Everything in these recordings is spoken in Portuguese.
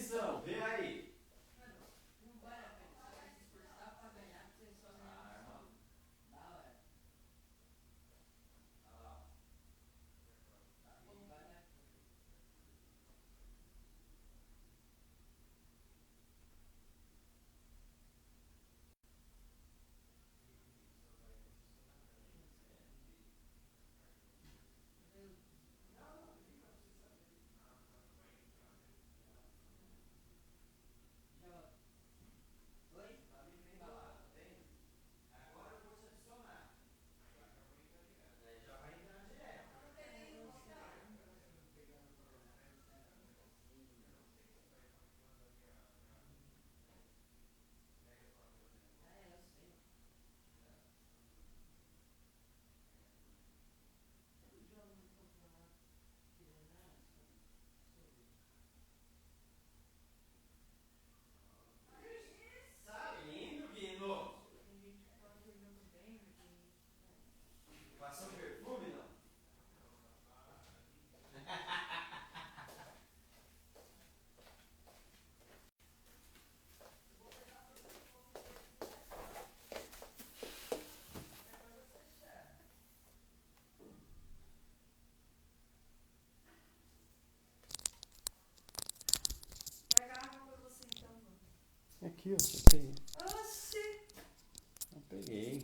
transmissão, vê aí. Tá lindo, Guino. Passou perfume, não? Aqui, ó, você tem. Eu peguei.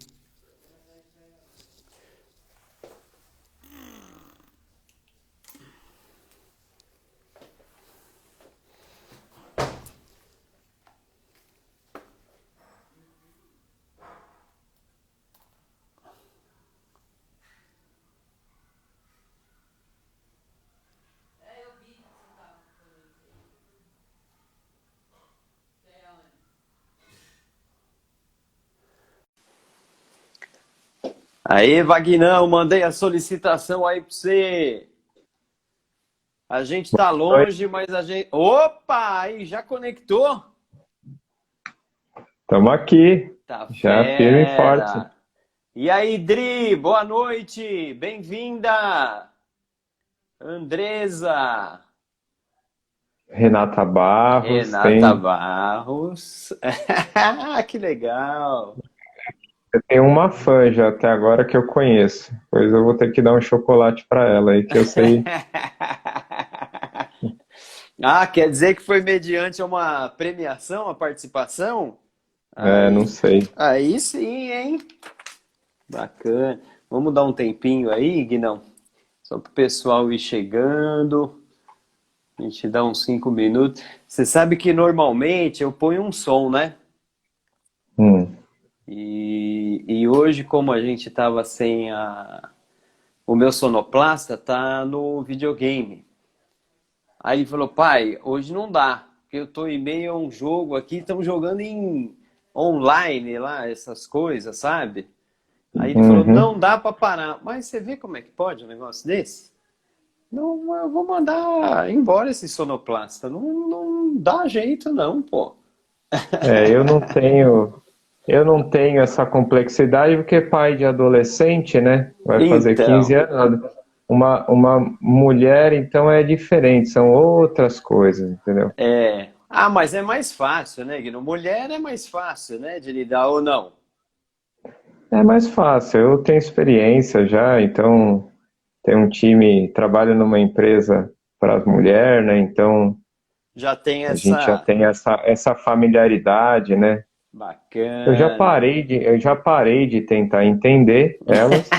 Aí, Vagnão, mandei a solicitação aí pra você. A gente tá Oi, longe, mas a gente. Opa! Aí, já conectou? estamos aqui, Tá já firme e forte. fera! E aí, Dri, boa noite! Bem-vinda! Andresa! Renata Barros, Renata tem, Barros. Que legal! tem uma fã já até agora que eu conheço. Pois eu vou ter que dar um chocolate para ela aí, que eu sei. Ah, quer dizer que foi mediante uma premiação, a participação? Não Aí, sei. aí sim, hein? Bacana. Vamos dar um tempinho aí, Guinão? Só para o pessoal ir chegando. A gente dá uns 5 minutos. Você sabe que normalmente eu ponho um som, né? Hum, E hoje, como a gente tava sem o meu sonoplasta, tá no videogame. Aí ele falou, pai, hoje não dá, porque eu tô em meio a um jogo aqui, estamos jogando em online lá, essas coisas, sabe? Aí ele falou, uhum. não dá para parar. Mas você vê como é que pode um negócio desse? Não, eu vou mandar embora esse sonoplasta. Não, não dá jeito não, pô. Eu não tenho essa complexidade porque pai de adolescente, né? Vai fazer 15 Então, anos. Uma mulher, então é diferente, são outras coisas, entendeu? é... Ah, mas é mais fácil, né, Guilherme? Mulher é mais fácil, né, de lidar ou não? É mais fácil, eu tenho experiência já, então tem um time, trabalho numa empresa para as mulheres, né? Então Já tem a gente já essa... tem essa familiaridade, né? Bacana. Eu já parei de tentar entender elas,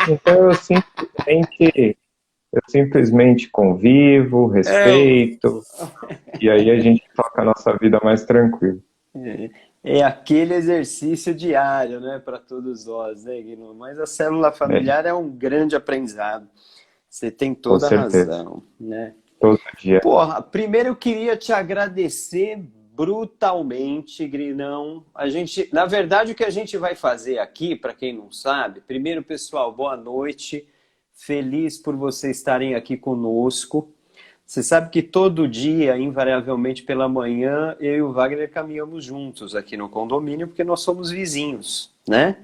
então eu simplesmente convivo, É, respeito, e aí a gente toca a nossa vida mais tranquilo. é aquele exercício diário, né, para todos nós, né, Guilherme? Mas a célula É, familiar é um grande aprendizado. Você tem com toda a certeza. razão, né? Todo dia. Porra, primeiro eu queria te agradecer brutalmente, Grinão. A gente, na verdade, o que a gente vai fazer aqui, para quem não sabe, primeiro, pessoal, boa noite. Feliz por vocês estarem aqui conosco. Você sabe que todo dia, invariavelmente pela manhã, eu e o Wagner caminhamos juntos aqui no condomínio, porque nós somos vizinhos, né?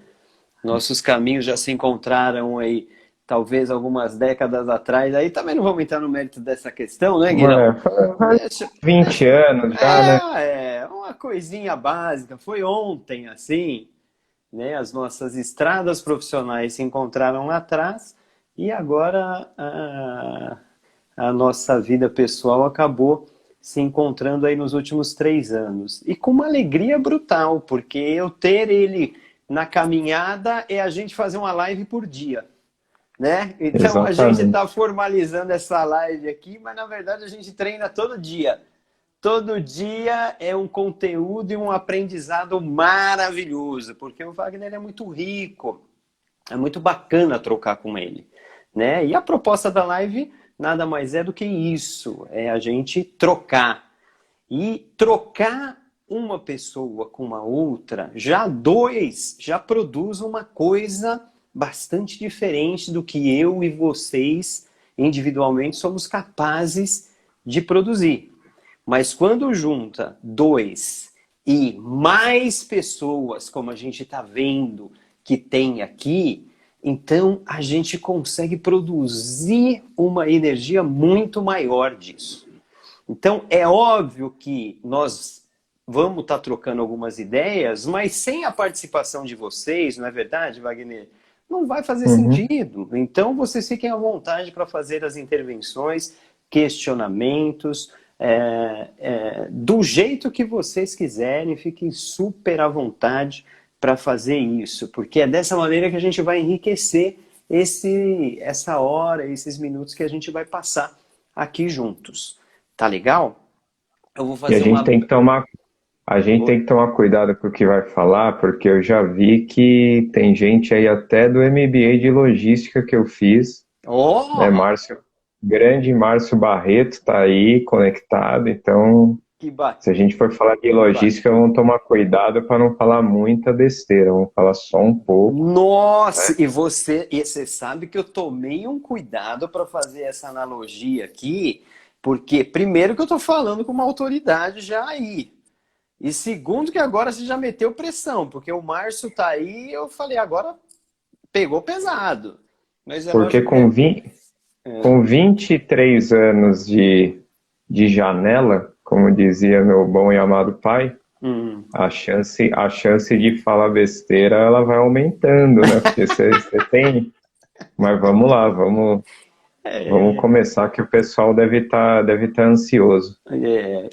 Nossos caminhos já se encontraram aí talvez algumas décadas atrás. Aí também não vamos entrar no mérito dessa questão, né, Guirão? Ué, faz 20 anos já, né? Uma coisinha básica. Foi ontem, assim, né? As nossas estradas profissionais se encontraram lá atrás e agora a nossa vida pessoal acabou se encontrando aí nos últimos 3 anos. E com uma alegria brutal, porque eu ter ele na caminhada é a gente fazer uma live por dia, né? Então a gente está Exatamente. formalizando essa live aqui, mas na verdade a gente treina todo dia. Todo dia é um conteúdo e um aprendizado maravilhoso, porque o Wagner é muito rico, é muito bacana trocar com ele, né? E a proposta da live nada mais é do que isso, é a gente trocar. E trocar uma pessoa com uma outra, já dois, já produz uma coisa bastante diferente do que eu e vocês individualmente somos capazes de produzir. Mas quando junta dois e mais pessoas, como a gente está vendo que tem aqui, então a gente consegue produzir uma energia muito maior disso. Então é óbvio que nós vamos estar trocando algumas ideias, mas sem a participação de vocês, não é verdade, Wagner? Não vai fazer Uhum. sentido. Então vocês fiquem à vontade para fazer as intervenções, questionamentos, do jeito que vocês quiserem, fiquem super à vontade para fazer isso, porque é dessa maneira que a gente vai enriquecer essa hora, esses minutos que a gente vai passar aqui juntos. Tá legal? Eu vou E a fazer gente uma. tem que tomar, a gente tem que tomar cuidado com o que vai falar, porque eu já vi que tem gente aí até do MBA de logística que eu fiz, né, Oh! Márcio, grande Márcio Barreto está aí conectado, então Que, ba... se a gente for falar de que logística, bacana. vamos tomar cuidado para não falar muita besteira, vamos falar só um pouco, né? Nossa, e você sabe que eu tomei um cuidado para fazer essa analogia aqui, porque primeiro que eu estou falando com uma autoridade já aí. E segundo que agora você já meteu pressão, porque o Márcio tá aí, eu falei, agora pegou pesado. Mas é Porque lógico que é. com 23 anos de janela, como dizia meu bom e amado pai, Hum. a chance de falar besteira ela vai aumentando, né? Porque você tem. Mas vamos lá, vamos começar que o pessoal deve tá ansioso.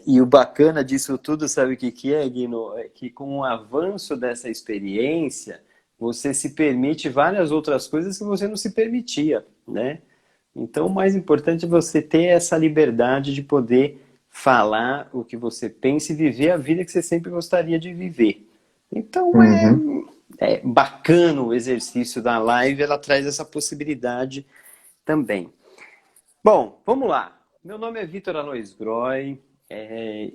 E o bacana disso tudo, sabe o que que é, Guino? É que com o avanço dessa experiência, você se permite várias outras coisas que você não se permitia, né? Então, o mais importante é você ter essa liberdade de poder falar o que você pensa e viver a vida que você sempre gostaria de viver. Então, Uhum. é bacana o exercício da live, ela traz essa possibilidade também. Bom, vamos lá. Meu nome é Vitor Alois Groy,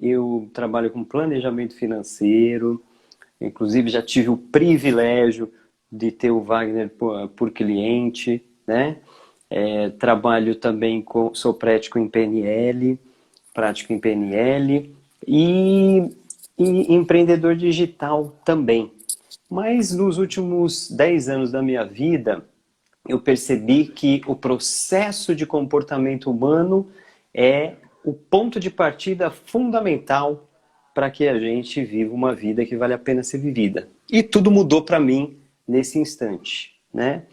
eu trabalho com planejamento financeiro, inclusive já tive o privilégio de ter o Wagner por cliente, né? Trabalho também sou prático em PNL e, e empreendedor digital também. Mas nos últimos 10 anos da minha vida, eu percebi que o processo de comportamento humano é o ponto de partida fundamental para que a gente viva uma vida que vale a pena ser vivida. E tudo mudou para mim nesse instante, né?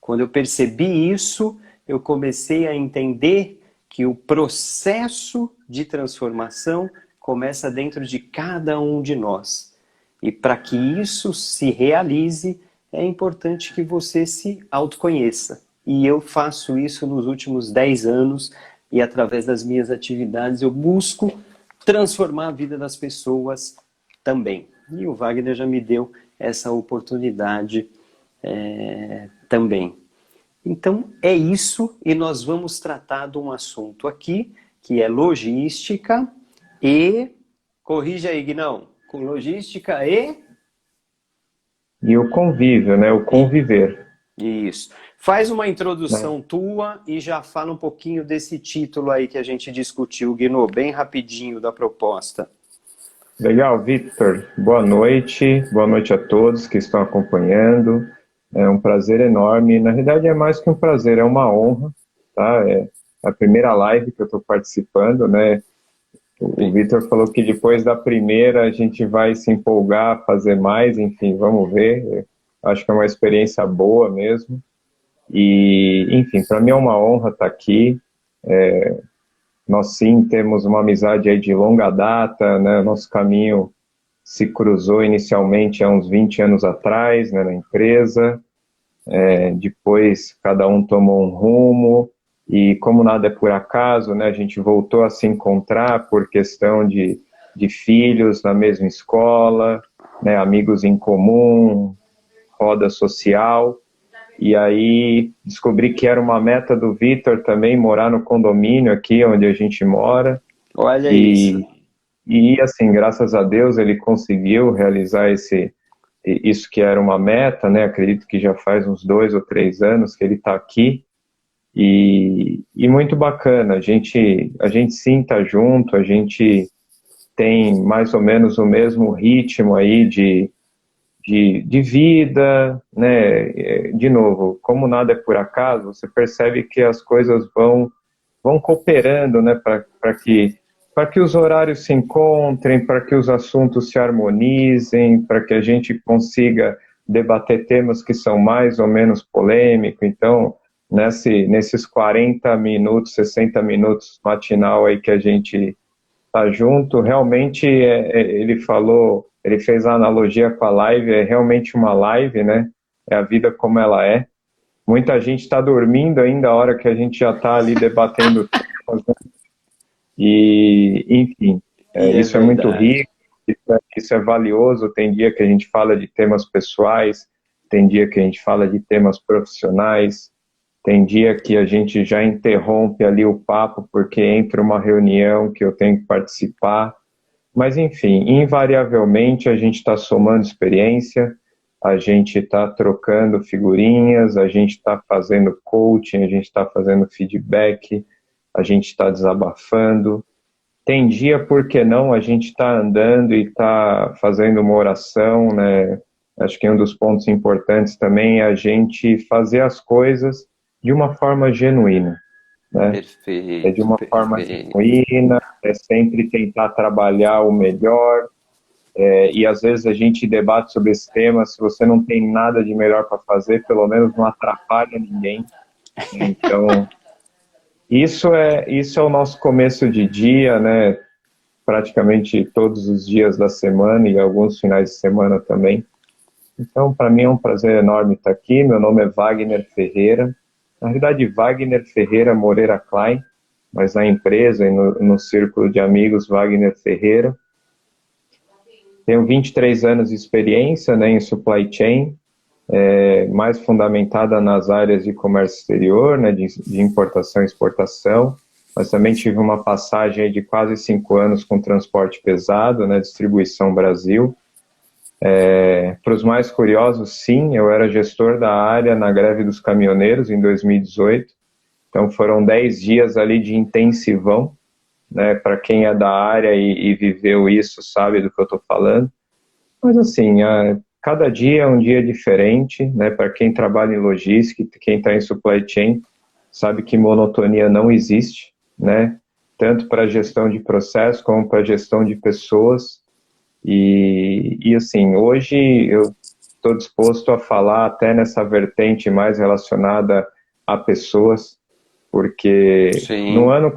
Quando eu percebi isso, eu comecei a entender que o processo de transformação começa dentro de cada um de nós. E para que isso se realize, é importante que você se autoconheça. E eu faço isso nos últimos 10 anos e através das minhas atividades eu busco transformar a vida das pessoas também. E o Wagner já me deu essa oportunidade também. Então é isso e nós vamos tratar de um assunto aqui que é logística e... Corrija aí, Guinão. Com logística E o convívio, né? O e conviver, isso. Faz uma né? introdução tua e já fala um pouquinho desse título aí que a gente discutiu, Guino, bem rapidinho da proposta. Legal, Victor. Boa noite a todos que estão acompanhando. É um prazer enorme. Na realidade, é mais que um prazer, é uma honra, tá? É a primeira live que eu estou participando, né? O Vitor falou que depois da primeira a gente vai se empolgar, fazer mais, enfim, vamos ver. Acho que é uma experiência boa mesmo. E, enfim, para mim é uma honra estar aqui. Nós sim temos uma amizade aí de longa data, né? Nosso caminho se cruzou inicialmente há uns 20 anos atrás, né, na empresa. Depois cada um tomou um rumo e como nada é por acaso, né, a gente voltou a se encontrar por questão de filhos na mesma escola, né, amigos em comum, roda social, e aí descobri que era uma meta do Vitor também morar no condomínio aqui onde a gente mora, Olha isso. e assim, graças a Deus ele conseguiu realizar isso que era uma meta, né? Acredito que já faz uns 2 ou 3 anos que ele está aqui e muito bacana. A gente sim está junto, a gente tem mais ou menos o mesmo ritmo aí de vida, né? De novo, como nada é por acaso, você percebe que as coisas vão cooperando, né? Para que os horários se encontrem, para que os assuntos se harmonizem, para que a gente consiga debater temas que são mais ou menos polêmicos. Então, nesses 40 minutos, 60 minutos matinal aí que a gente está junto, realmente ele fez a analogia com a live, é realmente uma live, né? É a vida como ela é. Muita gente está dormindo ainda a hora que a gente já está ali debatendo temas, né? E, enfim, E é isso é muito verdade. rico, isso é valioso. Tem dia que a gente fala de temas pessoais, tem dia que a gente fala de temas profissionais, tem dia que a gente já interrompe ali o papo porque entra uma reunião que eu tenho que participar. Mas, enfim, invariavelmente a gente está somando experiência, a gente está trocando figurinhas, a gente está fazendo coaching, a gente está fazendo feedback, a gente está desabafando. Tem dia, por que não, a gente está andando e está fazendo uma oração, né? Acho que um dos pontos importantes também é a gente fazer as coisas de uma forma genuína, né? É de Perfeito, uma forma perfeito. genuína, é sempre tentar trabalhar o melhor, e às vezes a gente debate sobre esse tema, se você não tem nada de melhor para fazer, pelo menos não atrapalha ninguém, né? Então, isso é o nosso começo de dia, né? Praticamente todos os dias da semana e alguns finais de semana também. Então, para mim é um prazer enorme estar aqui. Meu nome é Wagner Ferreira. Na realidade, Wagner Ferreira Moreira Klein, mas na empresa e no círculo de amigos Wagner Ferreira. Tenho 23 anos de experiência, né, em supply chain, mais fundamentada nas áreas de comércio exterior, né, de importação e exportação, mas também tive uma passagem aí de quase 5 anos com transporte pesado, né, distribuição Brasil. Para os mais curiosos, sim, eu era gestor da área na greve dos caminhoneiros em 2018, então foram 10 dias ali de intensivão, né, para quem é da área e viveu isso sabe do que eu estou falando. Mas assim, cada dia é um dia diferente, né? Para quem trabalha em logística, quem está em supply chain, sabe que monotonia não existe, né? Tanto para gestão de processo como para gestão de pessoas. E assim, hoje eu estou disposto a falar até nessa vertente mais relacionada a pessoas, porque Sim. num ano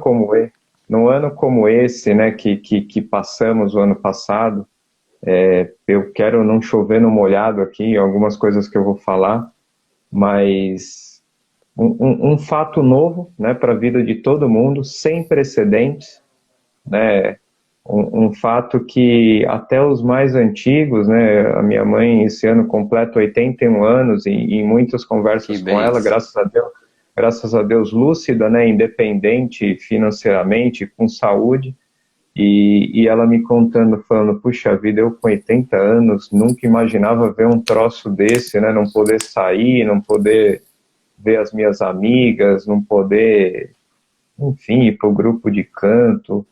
como esse, né, que passamos o ano passado, eu quero não chover no molhado aqui, algumas coisas que eu vou falar, mas um fato novo, né, para a vida de todo mundo, sem precedentes, né, um fato que até os mais antigos, né, a minha mãe esse ano completa 81 anos e em muitas Que conversas com ela, benção. graças a Deus lúcida, né, independente financeiramente, com saúde, e ela me contando, falando, puxa vida, eu com 80 anos nunca imaginava ver um troço desse, né? Não poder sair, não poder ver as minhas amigas, não poder, enfim, ir para o grupo de canto.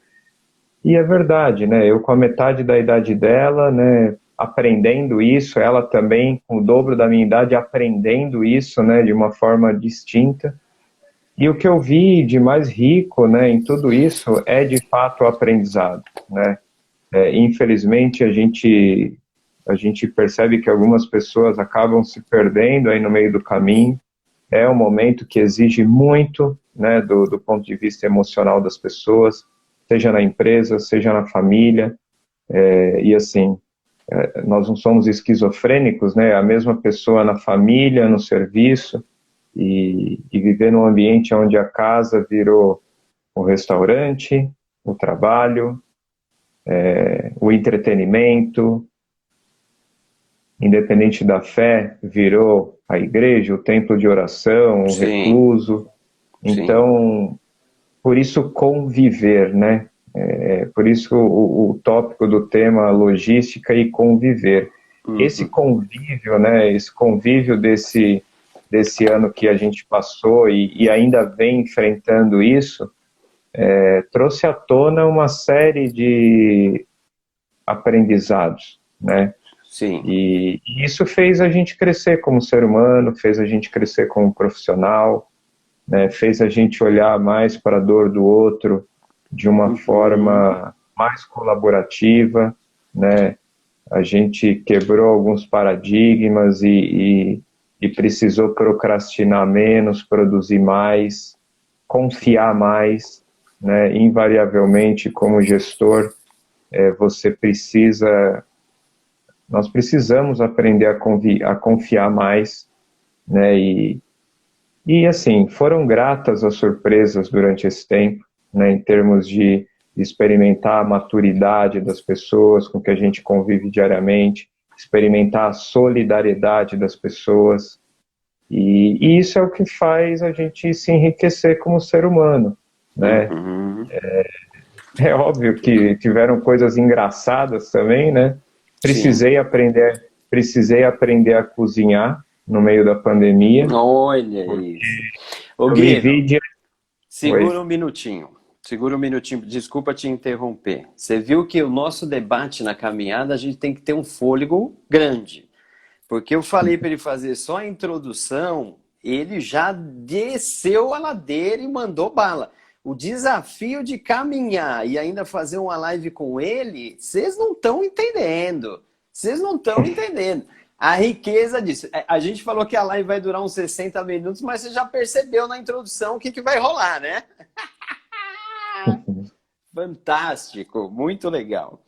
E é verdade, né? Eu com a metade da idade dela, né? aprendendo isso, ela também, com o dobro da minha idade, aprendendo isso, né, de uma forma distinta. E o que eu vi de mais rico, né, em tudo isso é, de fato, o aprendizado, né? Infelizmente, a gente percebe que algumas pessoas acabam se perdendo aí no meio do caminho. É um momento que exige muito, né, do ponto de vista emocional das pessoas, seja na empresa, seja na família, e assim, nós não somos esquizofrênicos, né, a mesma pessoa na família, no serviço, e viver num ambiente onde a casa virou o restaurante, o trabalho, o entretenimento, independente da fé, virou a igreja, o templo de oração, o Sim, recluso. sim. Então, por isso conviver, né? Por isso o tópico do tema logística e conviver. Esse Uhum. convívio, né? Esse convívio desse ano que a gente passou e ainda vem enfrentando isso, trouxe à tona uma série de aprendizados, né? Sim. E isso fez a gente crescer como ser humano, fez a gente crescer como profissional, né? Fez a gente olhar mais para a dor do outro de uma Uhum. forma mais colaborativa, né? A gente quebrou alguns paradigmas e precisou procrastinar menos, produzir mais, Sim. confiar mais, né? Invariavelmente, como gestor, você precisa, nós precisamos aprender a confiar mais, né? E assim, foram gratas as surpresas durante esse tempo, né? Em termos de experimentar a maturidade das pessoas com que a gente convive diariamente, experimentar a solidariedade das pessoas, e isso é o que faz a gente se enriquecer como ser humano, né? Uhum. É óbvio que tiveram coisas engraçadas também, né? Sim. Precisei aprender a cozinhar no meio da pandemia, Olha porque isso. Ô eu me Guino, vi de... Oi. segura um minutinho. Segura um minutinho. Desculpa te interromper. Você viu que o nosso debate na caminhada, a gente tem que ter um fôlego grande. Porque eu falei para ele fazer só a introdução, ele já desceu a ladeira e mandou bala. O desafio de caminhar e ainda fazer uma live com ele, vocês não estão entendendo. Vocês não estão entendendo. A riqueza disso. A gente falou que a live vai durar uns 60 minutos, mas você já percebeu na introdução o que, que vai rolar, né? Fantástico, muito legal.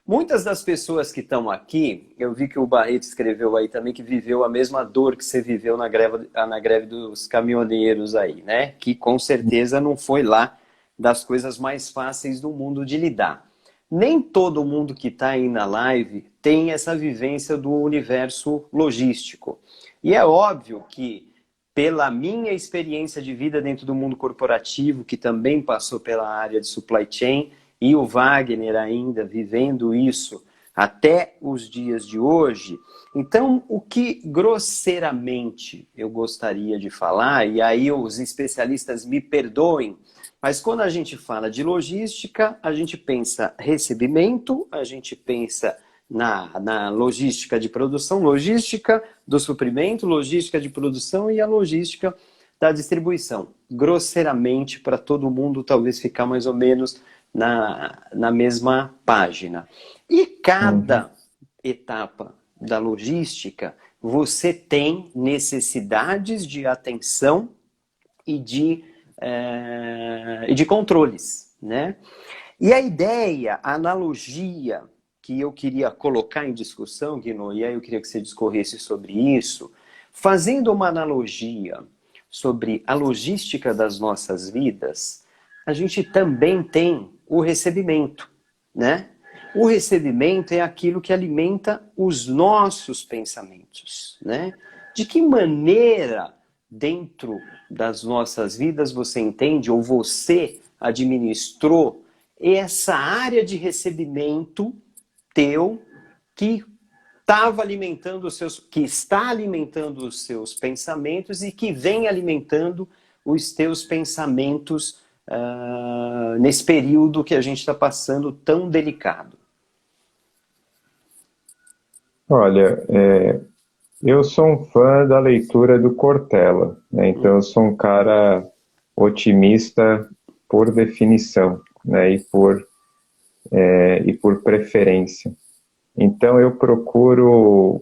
Muitas das pessoas que estão aqui, eu vi que o Barreto escreveu aí também que viveu a mesma dor que você viveu na greve dos caminhoneiros aí, né? Que com certeza não foi lá das coisas mais fáceis do mundo de lidar. Nem todo mundo que está aí na live tem essa vivência do universo logístico. E é óbvio que, pela minha experiência de vida dentro do mundo corporativo, que também passou pela área de supply chain, e o Wagner ainda vivendo isso até os dias de hoje. Então, o que grosseiramente eu gostaria de falar, e aí os especialistas me perdoem, mas quando a gente fala de logística, a gente pensa recebimento, a gente pensa na logística de produção, logística do suprimento, logística de produção e a logística da distribuição. Grosseiramente, para todo mundo talvez ficar mais ou menos na mesma página. E Uhum. cada etapa da logística, você tem necessidades de atenção e de controles, né? E a ideia, a analogia que eu queria colocar em discussão, Guino, e aí eu queria que você discorresse sobre isso, fazendo uma analogia sobre a logística das nossas vidas, a gente também tem o recebimento, né? O recebimento é aquilo que alimenta os nossos pensamentos, né? De que maneira dentro das nossas vidas você entende ou você administrou essa área de recebimento teu que estava alimentando os seus, que está alimentando os seus pensamentos e que vem alimentando os teus pensamentos nesse período que a gente está passando tão delicado. Olha, eu sou um fã da leitura do Cortella, né? Então eu sou um cara otimista por definição, né? E por preferência. Então eu procuro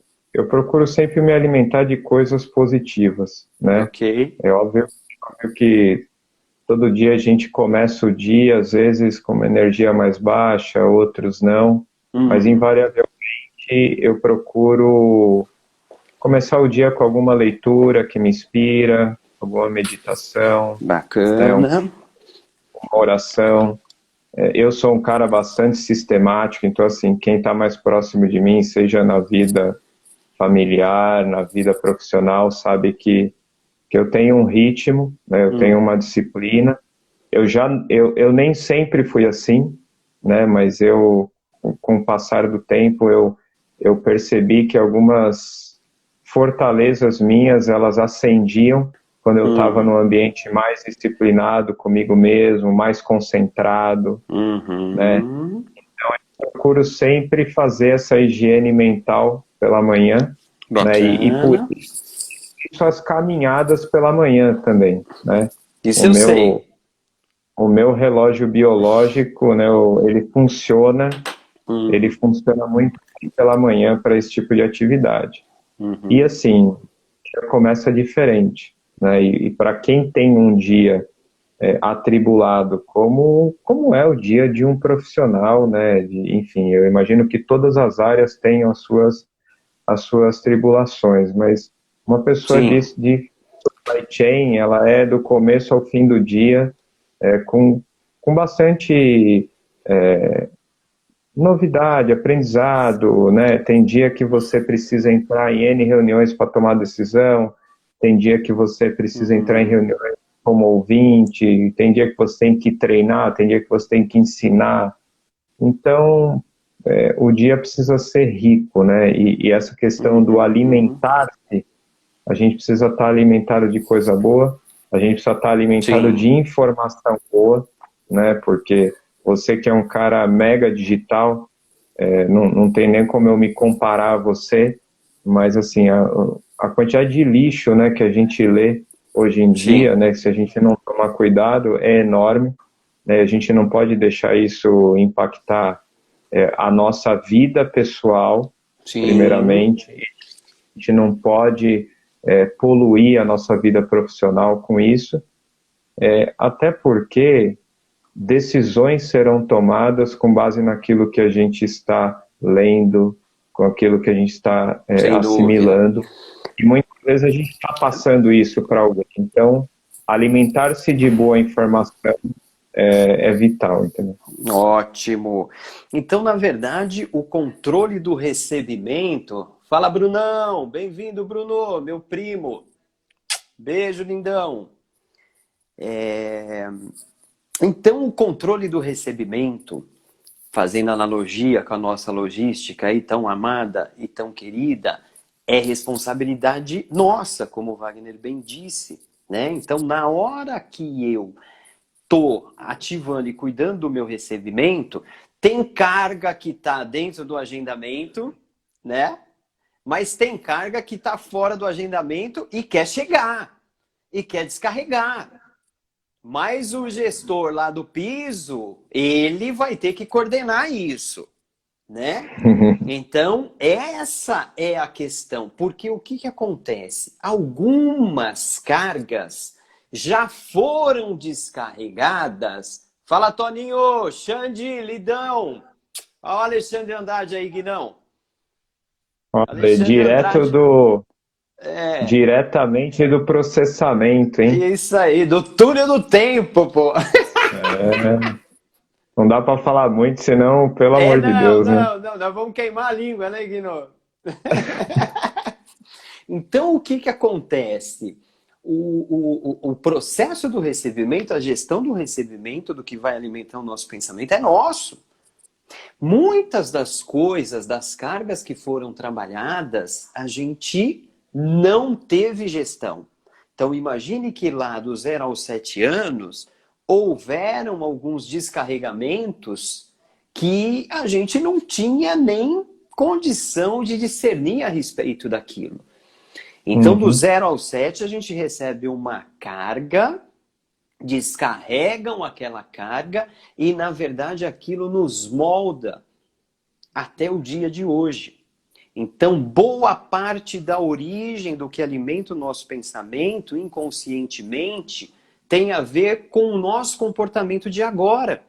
sempre me alimentar de coisas positivas, né? Ok. É óbvio que todo dia a gente começa o dia, às vezes com uma energia mais baixa, outros não, mas Uhum. invariavelmente eu procuro começar o dia com alguma leitura que me inspira, alguma meditação, né, Bacana. uma oração. Eu sou um cara bastante sistemático, então assim, quem está mais próximo de mim, seja na vida familiar, na vida profissional, sabe que eu tenho um ritmo, né, eu tenho uma disciplina. Eu nem sempre fui assim, né, mas com o passar do tempo, eu percebi que algumas fortalezas minhas, elas ascendiam quando eu estava Uhum. num ambiente mais disciplinado comigo mesmo, mais concentrado, né? Uhum. Procuro sempre fazer essa higiene mental pela manhã, né? E por Bacana. isso as caminhadas pela manhã também, né? Isso O eu meu, sei. o meu relógio biológico, né? Ele Uhum. funciona muito pela manhã para esse tipo de atividade. E Uhum. assim, já começa diferente, né? E para quem tem um dia atribulado, como é o dia de um profissional, né? Enfim, eu imagino que todas as áreas tenham as suas tribulações, mas uma pessoa Sim. de supply chain, ela é do começo ao fim do dia, com bastante novidade, aprendizado, né? Tem dia que você precisa entrar em N reuniões para tomar decisão, tem dia que você precisa entrar em Uhum. reuniões como ouvinte, tem dia que você tem que treinar, tem dia que você tem que ensinar. Então, o dia precisa ser rico, né? E essa questão do Uhum. alimentar-se, a gente precisa estar alimentado de coisa boa, a gente precisa estar alimentado de Sim. informação boa, né? Porque você que é um cara mega digital, não tem nem como eu me comparar a você, mas assim, a quantidade de lixo, né, que a gente lê hoje em Sim. dia, né, se a gente não tomar cuidado, é enorme, né, a gente não pode deixar isso impactar a nossa vida pessoal, Sim. primeiramente, a gente não pode poluir a nossa vida profissional com isso, até porque decisões serão tomadas com base naquilo que a gente está lendo, com aquilo que a gente está Sem dúvida. assimilando. E muitas vezes a gente está passando isso para alguém. Então, alimentar-se de boa informação é vital, entendeu? Ótimo. Então, na verdade, o controle do recebimento. Fala, Brunão. Bem-vindo, Bruno, meu primo. Beijo, lindão. Então, o controle do recebimento, fazendo analogia com a nossa logística aí tão amada e tão querida, é responsabilidade nossa, como o Wagner bem disse, né? Então, na hora que eu tô ativando e cuidando do meu recebimento, tem carga que está dentro do agendamento, né? Mas tem carga que está fora do agendamento e quer chegar e quer descarregar. Mas o gestor lá do piso, ele vai ter que coordenar isso, né? Então, essa é a questão. Porque o que acontece? Algumas cargas já foram descarregadas. Fala, Toninho, Xande, Lidão. Olha o Alexandre Andrade aí, Guinão. Olha, Alexandre Andrade, é, diretamente do processamento, é hein? isso aí, do túnel do tempo, pô. Não dá para falar muito, senão, pelo É, amor de não, Deus, né? não, não, nós vamos queimar a língua, né, Guinão? Então, o que acontece? O processo do recebimento, a gestão do recebimento, do que vai alimentar o nosso pensamento, é nosso. Muitas das coisas, das cargas que foram trabalhadas, a gente não teve gestão. Então, imagine que lá do 0 aos 7 anos, houveram alguns descarregamentos que a gente não tinha nem condição de discernir a respeito daquilo. Então, do 0 ao 7, a gente recebe uma carga, descarregam aquela carga e, na verdade, aquilo nos molda até o dia de hoje. Então, boa parte da origem do que alimenta o nosso pensamento, inconscientemente, tem a ver com o nosso comportamento de agora.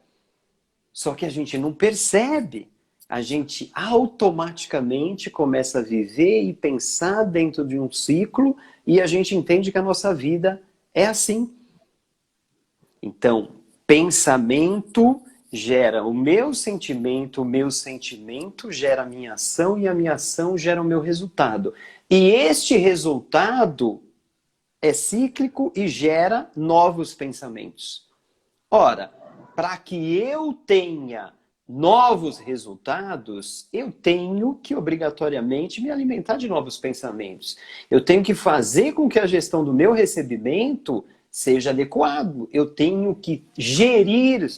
Só que a gente não percebe. A gente automaticamente começa a viver e pensar dentro de um ciclo e a gente entende que a nossa vida é assim. Então, pensamento gera o meu sentimento gera a minha ação e a minha ação gera o meu resultado. E este resultado é cíclico e gera novos pensamentos. Ora, para que eu tenha novos resultados, eu tenho que obrigatoriamente me alimentar de novos pensamentos. Eu tenho que fazer com que a gestão do meu recebimento seja adequado. Eu tenho que gerir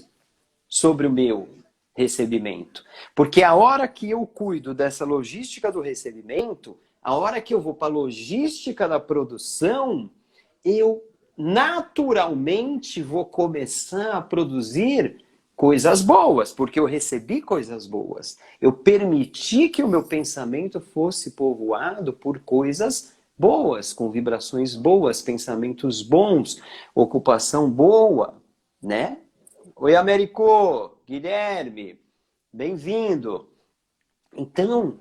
sobre o meu recebimento. Porque a hora que eu cuido dessa logística do recebimento, a hora que eu vou para a logística da produção, eu naturalmente vou começar a produzir coisas boas, porque eu recebi coisas boas. Eu permiti que o meu pensamento fosse povoado por coisas boas, com vibrações boas, pensamentos bons, ocupação boa, né? Oi, Américo, Guilherme, bem-vindo. Então,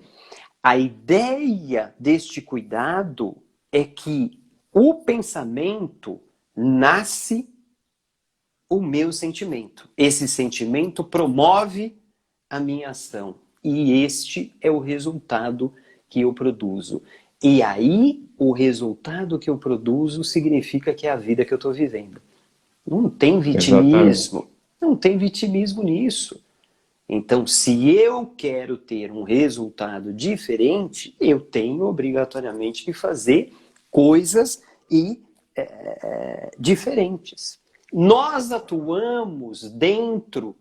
a ideia deste cuidado é que o pensamento nasce o meu sentimento. Esse sentimento promove a minha ação. E este é o resultado que eu produzo. E aí, o resultado que eu produzo significa que é a vida que eu estou vivendo. Não tem vitimismo. Exatamente. Não tem vitimismo nisso. Então, se eu quero ter um resultado diferente, eu tenho obrigatoriamente que fazer coisas diferentes. Nós atuamos dentro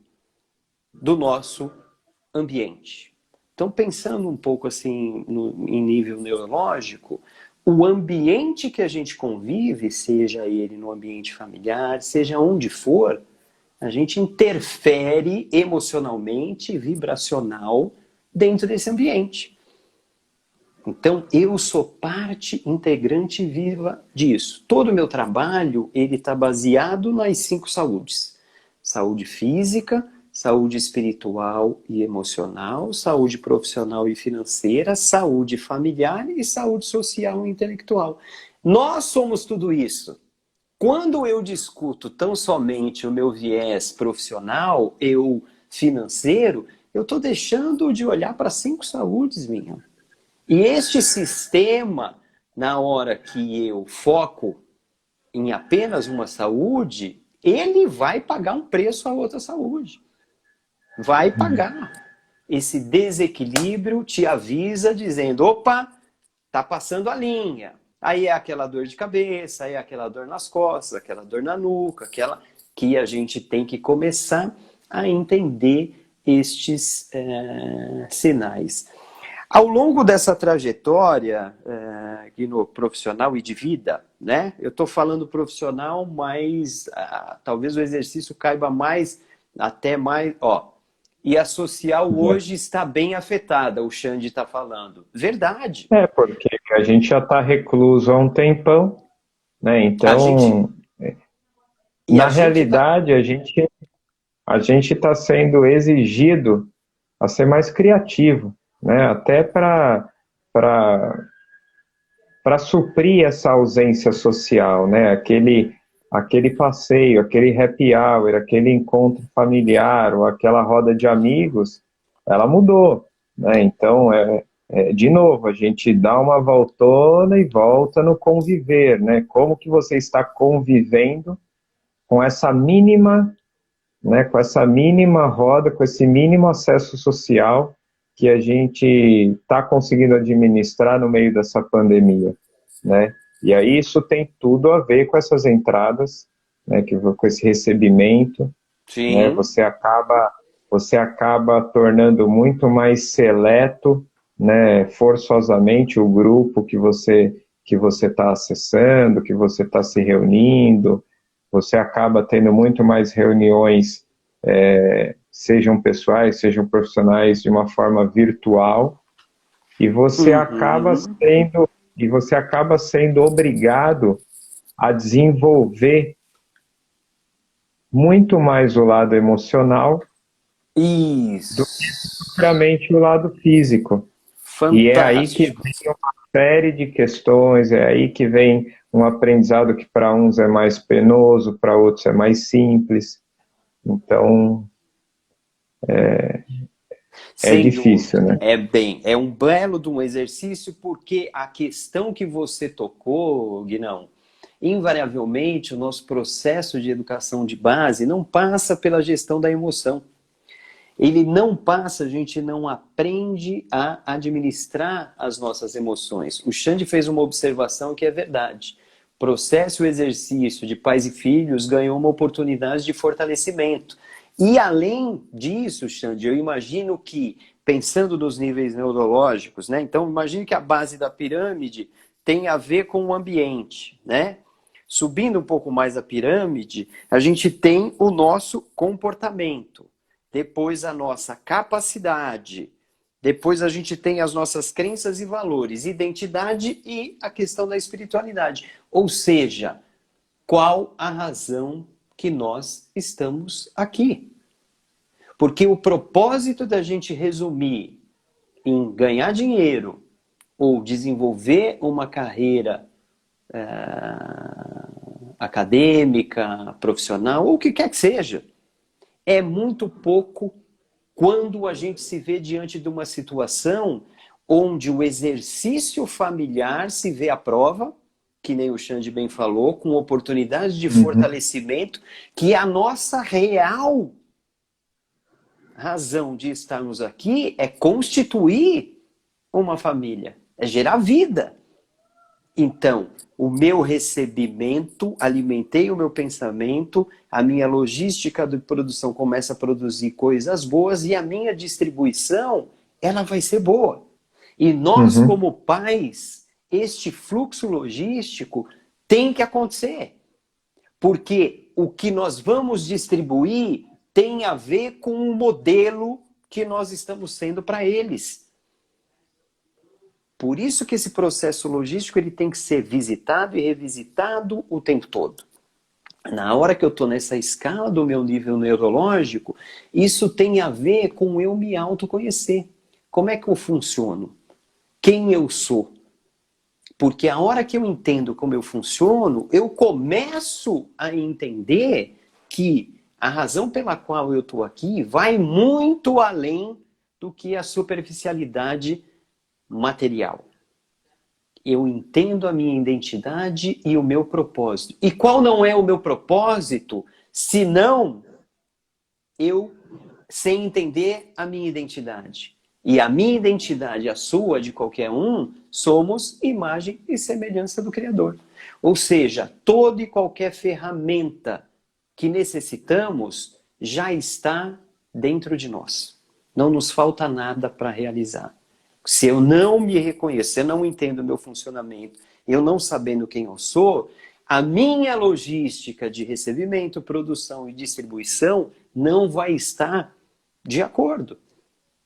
do nosso ambiente. Então, pensando um pouco assim em nível neurológico, o ambiente que a gente convive, seja ele no ambiente familiar, seja onde for, a gente interfere emocionalmente, vibracional dentro desse ambiente. Então, eu sou parte integrante viva disso. Todo o meu trabalho, ele está baseado nas 5 saúdes. Saúde física, saúde espiritual e emocional, saúde profissional e financeira, saúde familiar e saúde social e intelectual. Nós somos tudo isso. Quando eu discuto tão somente o meu viés profissional, financeiro, eu estou deixando de olhar para 5 saúdes, minha. E este sistema, na hora que eu foco em apenas uma saúde, ele vai pagar um preço a outra saúde. Vai pagar. Esse desequilíbrio te avisa dizendo, opa, tá passando a linha. Aí é aquela dor de cabeça, aí é aquela dor nas costas, aquela dor na nuca, aquela que a gente tem que começar a entender estes sinais. Ao longo dessa trajetória, no profissional e de vida, né? Eu estou falando profissional, mas talvez o exercício caiba mais, até mais, e a social hoje está bem afetada, o Xande está falando. Verdade. Porque a gente já está recluso há um tempão, né? Então, na realidade, a gente está sendo exigido a ser mais criativo, né? Até para suprir essa ausência social, né? Aquele passeio, aquele happy hour, aquele encontro familiar ou aquela roda de amigos, ela mudou, né? Então, de novo, a gente dá uma voltona e volta no conviver, né? Como que você está convivendo com essa mínima, né? Com essa mínima roda, com esse mínimo acesso social que a gente está conseguindo administrar no meio dessa pandemia, né? E aí isso tem tudo a ver com essas entradas, né, com esse recebimento. Sim. Né, você acaba tornando muito mais seleto né, forçosamente o grupo que você está acessando, que você está se reunindo, você acaba tendo muito mais reuniões, sejam pessoais, sejam profissionais, de uma forma virtual, e você Uhum. acaba sendo obrigado a desenvolver muito mais o lado emocional do que Isso. propriamente o lado físico. E é aí que Fantástico. vem uma série de questões, é aí que vem um aprendizado que para uns é mais penoso, para outros é mais simples. Então, é Sem difícil, dúvida. né? É um belo de um exercício, porque a questão que você tocou, Guinão, invariavelmente o nosso processo de educação de base não passa pela gestão da emoção. Ele não passa, a gente não aprende a administrar as nossas emoções. O Xande fez uma observação que é verdade. O processo e o exercício de pais e filhos ganhou uma oportunidade de fortalecimento. E além disso, Xande, eu imagino que, pensando nos níveis neurológicos, né? Então, imagine que a base da pirâmide tem a ver com o ambiente, né? Subindo um pouco mais a pirâmide, a gente tem o nosso comportamento, depois a nossa capacidade, depois a gente tem as nossas crenças e valores, identidade e a questão da espiritualidade. Ou seja, qual a razão que nós estamos aqui? Porque o propósito da gente resumir em ganhar dinheiro ou desenvolver uma carreira acadêmica, profissional, ou o que quer que seja, é muito pouco quando a gente se vê diante de uma situação onde o exercício familiar se vê à prova, que nem o Xande bem falou, com oportunidade de Uhum. fortalecimento, que a nossa real razão de estarmos aqui é constituir uma família, é gerar vida. Então, o meu recebimento, alimentei o meu pensamento, a minha logística de produção começa a produzir coisas boas e a minha distribuição, ela vai ser boa. E nós, Uhum. como pais, este fluxo logístico tem que acontecer. Porque o que nós vamos distribuir tem a ver com o modelo que nós estamos sendo para eles. Por isso que esse processo logístico ele tem que ser visitado e revisitado o tempo todo. Na hora que eu estou nessa escala do meu nível neurológico, isso tem a ver com eu me autoconhecer. Como é que eu funciono? Quem eu sou? Porque a hora que eu entendo como eu funciono, eu começo a entender que a razão pela qual eu estou aqui vai muito além do que a superficialidade material. Eu entendo a minha identidade e o meu propósito. E qual não é o meu propósito, se não eu sem entender a minha identidade? E a minha identidade, a sua, de qualquer um, somos imagem e semelhança do Criador. Ou seja, toda e qualquer ferramenta que necessitamos já está dentro de nós. Não nos falta nada para realizar. Se eu não me reconheço, se eu não entendo o meu funcionamento, eu não sabendo quem eu sou, a minha logística de recebimento, produção e distribuição não vai estar de acordo.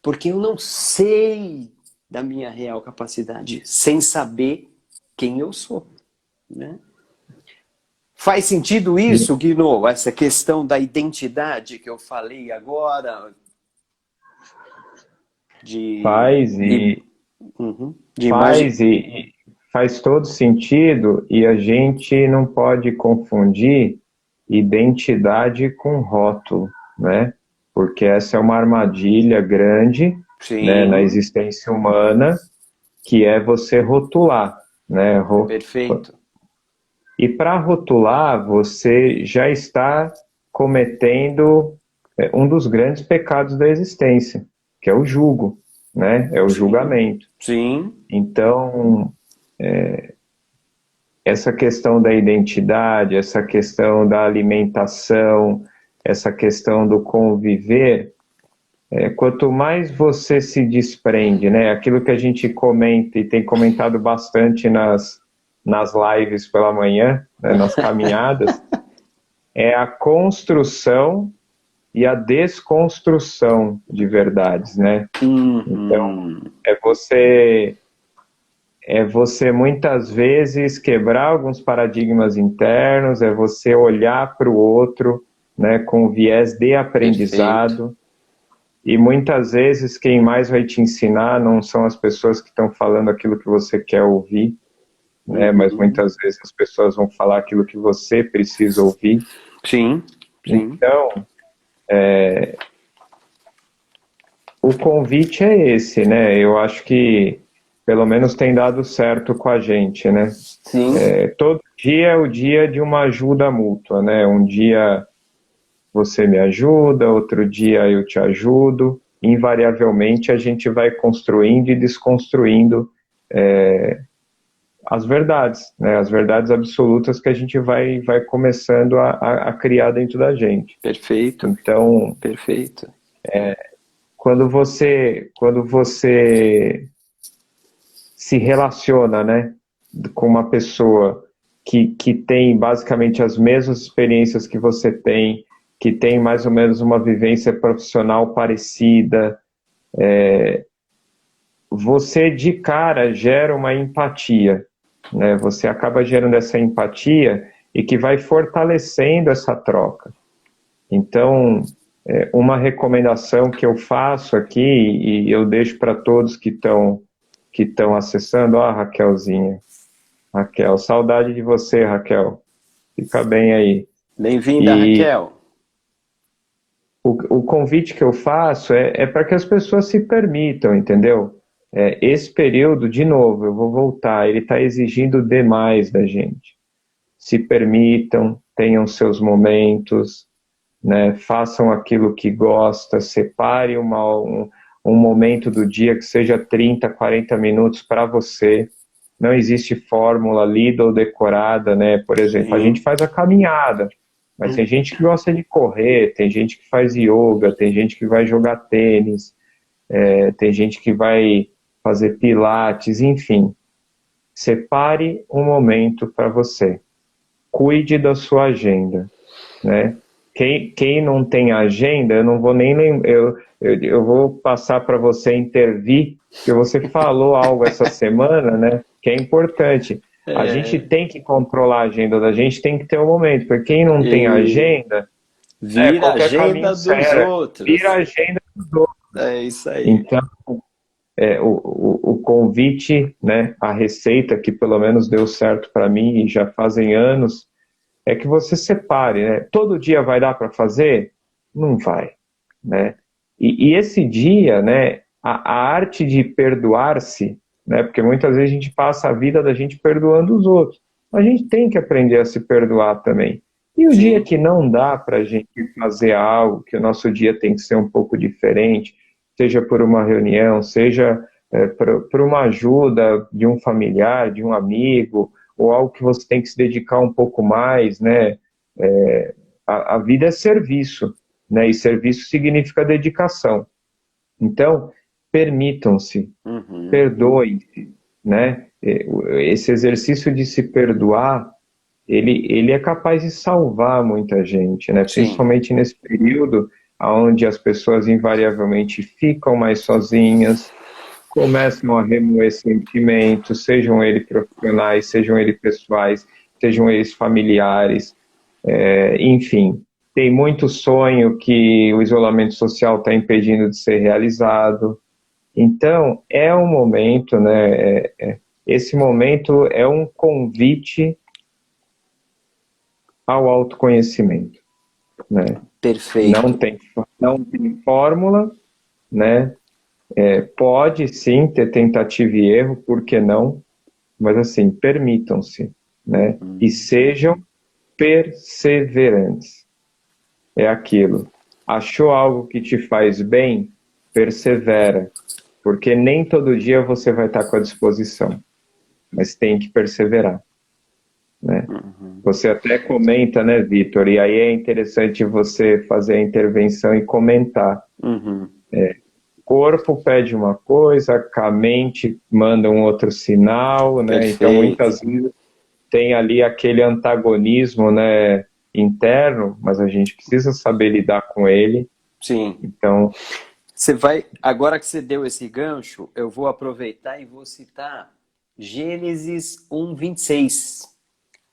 Porque eu não sei da minha real capacidade sem saber quem eu sou. Né? Faz sentido isso, Guino? Essa questão da identidade que eu falei agora? De, Faz e, e de imagem. faz e faz todo sentido, e a gente não pode confundir identidade com rótulo, né? Porque essa é uma armadilha grande, né, na Sim, existência humana, que é você rotular, né? perfeito. E para rotular, você já está cometendo um dos grandes pecados da existência, que é o julgo, né? É o Sim, julgamento. sim, Então, essa questão da identidade, essa questão da alimentação, essa questão do conviver, quanto mais você se desprende, né? Aquilo que a gente comenta e tem comentado bastante nas lives pela manhã, né, nas caminhadas, é a construção e a desconstrução de verdades, né? Então, Uhum. é você muitas vezes quebrar alguns paradigmas internos, é você olhar para o outro, né, com viés de Perfeito. aprendizado. E muitas vezes quem mais vai te ensinar não são as pessoas que estão falando aquilo que você quer ouvir, né? Mas Uhum. muitas vezes as pessoas vão falar aquilo que você precisa ouvir. Sim, sim. Então, o convite é esse, né? Eu acho que pelo menos tem dado certo com a gente, né? Sim, Todo dia é o dia de uma ajuda mútua, né? Um dia você me ajuda, outro dia eu te ajudo. Invariavelmente a gente vai construindo e desconstruindo as verdades, né? As verdades absolutas que a gente vai começando a criar dentro da gente. perfeito, Então, perfeito. quando você se relaciona, né, com uma pessoa que tem basicamente as mesmas experiências que você tem, que tem mais ou menos uma vivência profissional parecida, você de cara gera uma empatia, né? Você acaba gerando essa empatia e que vai fortalecendo essa troca. Então, uma recomendação que eu faço aqui e eu deixo para todos que estão acessando, Raquelzinha, Raquel, saudade de você, Raquel. Fica bem aí. Bem-vinda, E Raquel. o convite que eu faço é para que as pessoas se permitam, entendeu? Esse período, de novo, eu vou voltar, ele está exigindo demais da gente. Se permitam, tenham seus momentos, né? Façam aquilo que gosta, separe um momento do dia que seja 30, 40 minutos para você. Não existe fórmula lida ou decorada, né? Por exemplo, a gente Sim. faz a caminhada, mas tem gente que gosta de correr, tem gente que faz yoga, tem gente que vai jogar tênis, tem gente que vai fazer pilates, enfim. Separe um momento para você. Cuide da sua agenda, né? Quem não tem agenda, eu não vou nem lembrar, eu vou passar para você intervir, porque você falou algo essa semana, né, que é importante. A gente É, tem que controlar a agenda da gente, tem que ter um momento, porque quem não tem e agenda, vira a qualquer caminho agenda dos serve, vira a outros. agenda dos outros. É isso aí. Então, o convite, né, a receita que pelo menos deu certo para mim e já fazem anos, é que você separe, né? Todo dia vai dar para fazer? Não vai, né? E esse dia, né, a arte de perdoar-se, né? Porque muitas vezes a gente passa a vida da gente perdoando os outros. A gente tem que aprender a se perdoar também. E o dia Sim. que não dá para a gente fazer algo, que o nosso dia tem que ser um pouco diferente, seja por uma reunião, seja por uma ajuda de um familiar, de um amigo, ou algo que você tem que se dedicar um pouco mais, né? A vida é serviço, né? E serviço significa dedicação. Então, permitam-se, Uhum. perdoem-se, né? Esse exercício de se perdoar, ele é capaz de salvar muita gente, né? Sim. Principalmente nesse período onde as pessoas invariavelmente ficam mais sozinhas, começam a remoer sentimentos, sejam eles profissionais, sejam eles pessoais, sejam eles familiares, enfim. Tem muito sonho que o isolamento social está impedindo de ser realizado. Então, é um momento, né? Esse momento é um convite ao autoconhecimento, né? Não Perfeito. tem, não tem fórmula, né? Pode sim ter tentativa e erro, por que não? Mas assim, permitam-se, né? E Uhum. sejam perseverantes. É aquilo. Achou algo que te faz bem? Persevera, porque nem todo dia você vai estar com a disposição, mas tem que perseverar, né? Uhum. Você até comenta, né, Vitor? E aí é interessante você fazer a intervenção e comentar. Uhum. O corpo pede uma coisa, a mente manda um outro sinal, né? Então, Perfeito. muitas vezes tem ali aquele antagonismo, né, interno, mas a gente precisa saber lidar com ele. Sim. Então, Você vai, agora que você deu esse gancho, eu vou aproveitar e vou citar Gênesis 1:26.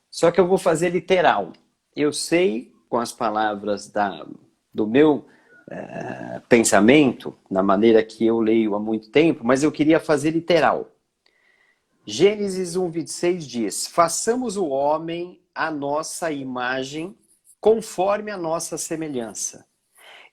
Só que eu vou fazer literal. Eu sei, com as palavras do meu pensamento, na maneira que eu leio há muito tempo, mas eu queria fazer literal. Gênesis 1:26 diz: façamos o homem à nossa imagem, conforme a nossa semelhança,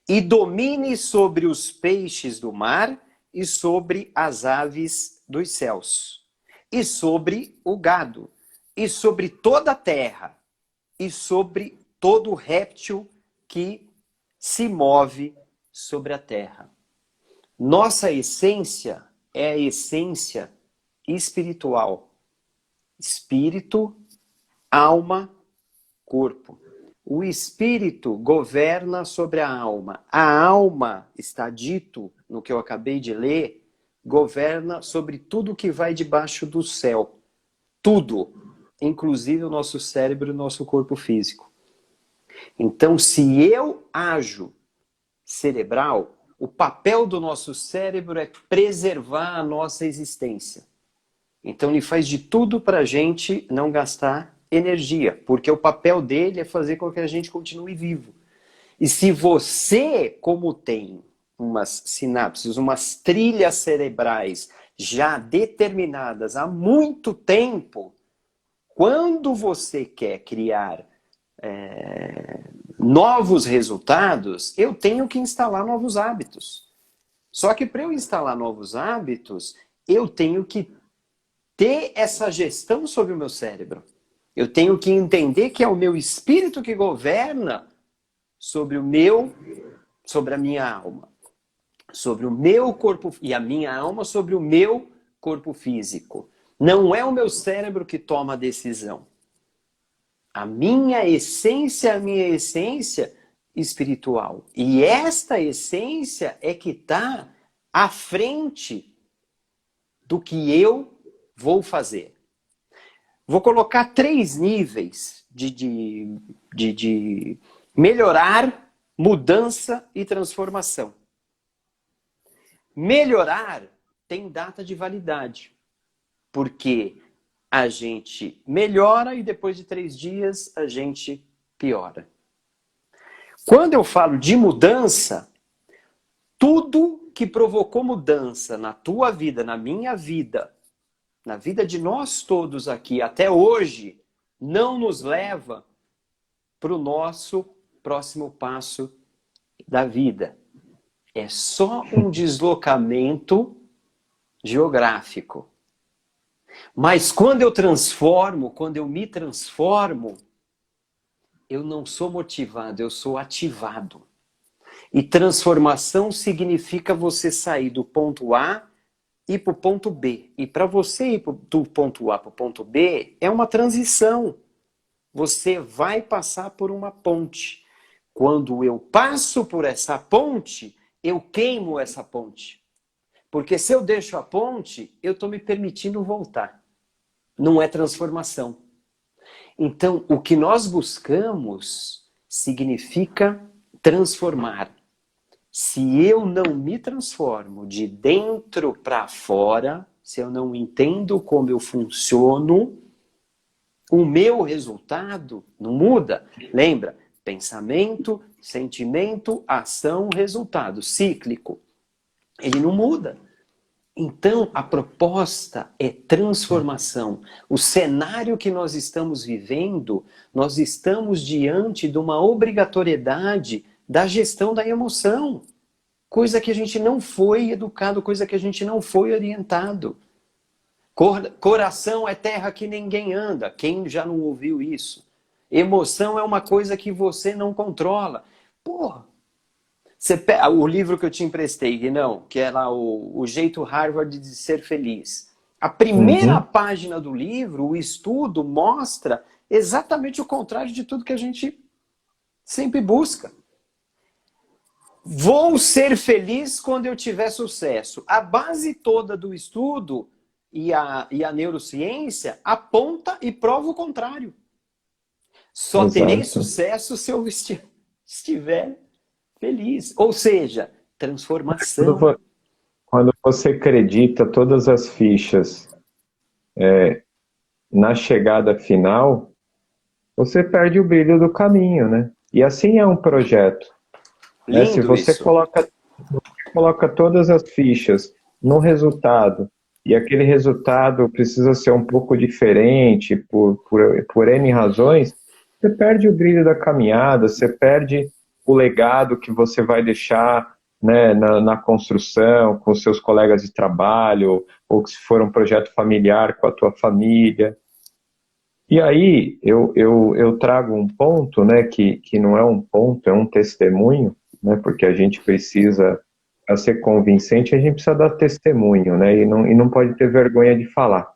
e domine sobre os peixes do mar e sobre as aves dos céus, e sobre o gado, e sobre toda a terra, e sobre todo réptil que se move sobre a terra. Nossa essência é a essência espiritual. Espírito, alma, corpo. O espírito governa sobre a alma. A alma, está dito no que eu acabei de ler, governa sobre tudo que vai debaixo do céu. Tudo, inclusive o nosso cérebro e o nosso corpo físico. Então, se eu ajo cerebral, o papel do nosso cérebro é preservar a nossa existência. Então, ele faz de tudo para a gente não gastar energia, porque o papel dele é fazer com que a gente continue vivo. E se você, como tem umas sinapses, umas trilhas cerebrais já determinadas há muito tempo, quando você quer criar novos resultados, eu tenho que instalar novos hábitos. Só que para eu instalar novos hábitos, eu tenho que ter essa gestão sobre o meu cérebro. Eu tenho que entender que é o meu espírito que governa sobre a minha alma, sobre o meu corpo e a minha alma sobre o meu corpo físico. Não é o meu cérebro que toma a decisão. A minha essência espiritual. E esta essência é que está à frente do que eu vou fazer. Vou colocar 3 níveis de melhorar, mudança e transformação. Melhorar tem data de validade, porque a gente melhora e depois de 3 dias a gente piora. Quando eu falo de mudança, tudo que provocou mudança na tua vida, na minha vida, na vida de nós todos aqui até hoje, não nos leva para o nosso próximo passo da vida. É só um deslocamento geográfico. Mas quando eu me transformo, eu não sou motivado, eu sou ativado. E transformação significa você sair do ponto A e para o ponto B. E para você ir do ponto A para o ponto B, é uma transição. Você vai passar por uma ponte. Quando eu passo por essa ponte, eu queimo essa ponte. Porque se eu deixo a ponte, eu estou me permitindo voltar. Não é transformação. Então, o que nós buscamos significa transformar. Se eu não me transformo de dentro para fora, se eu não entendo como eu funciono, o meu resultado não muda. Lembra? Pensamento, sentimento, ação, resultado. Cíclico. Ele não muda. Então, a proposta é transformação. O cenário que nós estamos vivendo, nós estamos diante de uma obrigatoriedade da gestão da emoção. Coisa que a gente não foi educado, coisa que a gente não foi orientado. Coração é terra que ninguém anda. Quem já não ouviu isso? Emoção é uma coisa que você não controla. Porra! O livro que eu te emprestei, não, que é lá o Jeito Harvard de Ser Feliz. A primeira página do livro, o estudo, mostra exatamente o contrário de tudo que a gente sempre busca. Vou ser feliz quando eu tiver sucesso. A base toda do estudo e a neurociência aponta e prova o contrário. Só terei Exato. sucesso se eu estiver feliz. Ou seja, Quando, transformação. vo- quando você acredita todas as fichas na chegada final, você perde o brilho do caminho, né? E assim é um projeto, né? Se Lindo você isso. coloca todas as fichas no resultado, e aquele resultado precisa ser um pouco diferente por N razões, você perde o brilho da caminhada, você perde o legado que você vai deixar, né, na construção, com seus colegas de trabalho, ou que se for um projeto familiar com a tua família. E aí eu trago um ponto, né, que não é um ponto, é um testemunho, né, porque a gente precisa, para ser convincente, a gente precisa dar testemunho, né, e não pode ter vergonha de falar.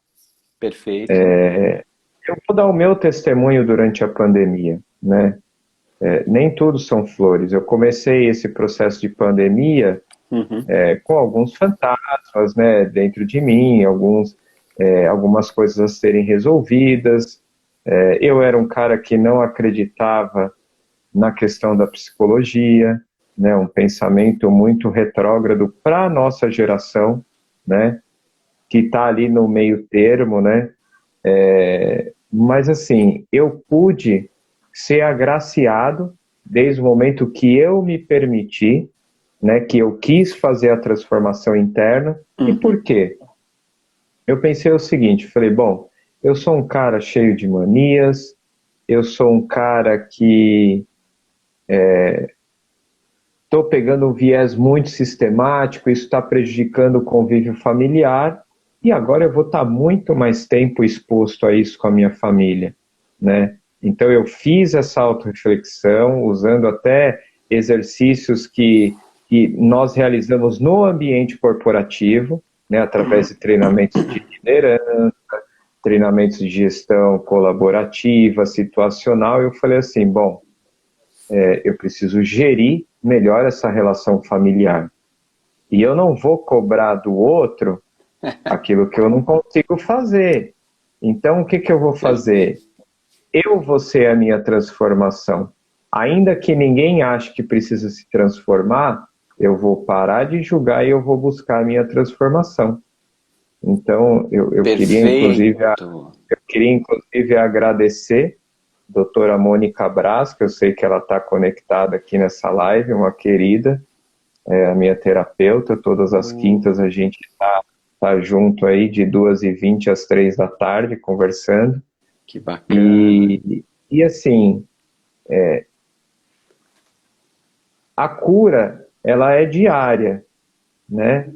Perfeito. Eu vou dar o meu testemunho durante a pandemia, né, nem tudo são flores. Eu comecei esse processo de pandemia Uhum. com alguns fantasmas, né, dentro de mim, algumas coisas a serem resolvidas. Eu era um cara que não acreditava na questão da psicologia, né, um pensamento muito retrógrado para a nossa geração, né, que está ali no meio termo, né, mas assim, eu pude ser agraciado desde o momento que eu me permiti, né, que eu quis fazer a transformação interna. E Uhum. por quê? Eu pensei o seguinte, falei, bom, eu sou um cara cheio de manias, eu sou um cara que estou pegando um viés muito sistemático, isso está prejudicando o convívio familiar, e agora eu vou estar muito mais tempo exposto a isso com a minha família, né? Então eu fiz essa autorreflexão, usando até exercícios que nós realizamos no ambiente corporativo, né, através de treinamentos de liderança, treinamentos de gestão colaborativa, situacional. Eu falei assim, bom, eu preciso gerir melhor essa relação familiar. E eu não vou cobrar do outro aquilo que eu não consigo fazer. Então, o que que eu vou fazer? Perfeito. Eu vou ser a minha transformação. Ainda que ninguém ache que precisa se transformar, eu vou parar de julgar e eu vou buscar a minha transformação. Então, Perfeito. eu queria inclusive agradecer a doutora Mônica Braz, que eu sei que ela está conectada aqui nessa live, uma querida, a minha terapeuta. Todas as quintas a gente tá junto aí de 2h20 às 3 da tarde conversando. Que bacana. E assim, a cura, ela é diária, né?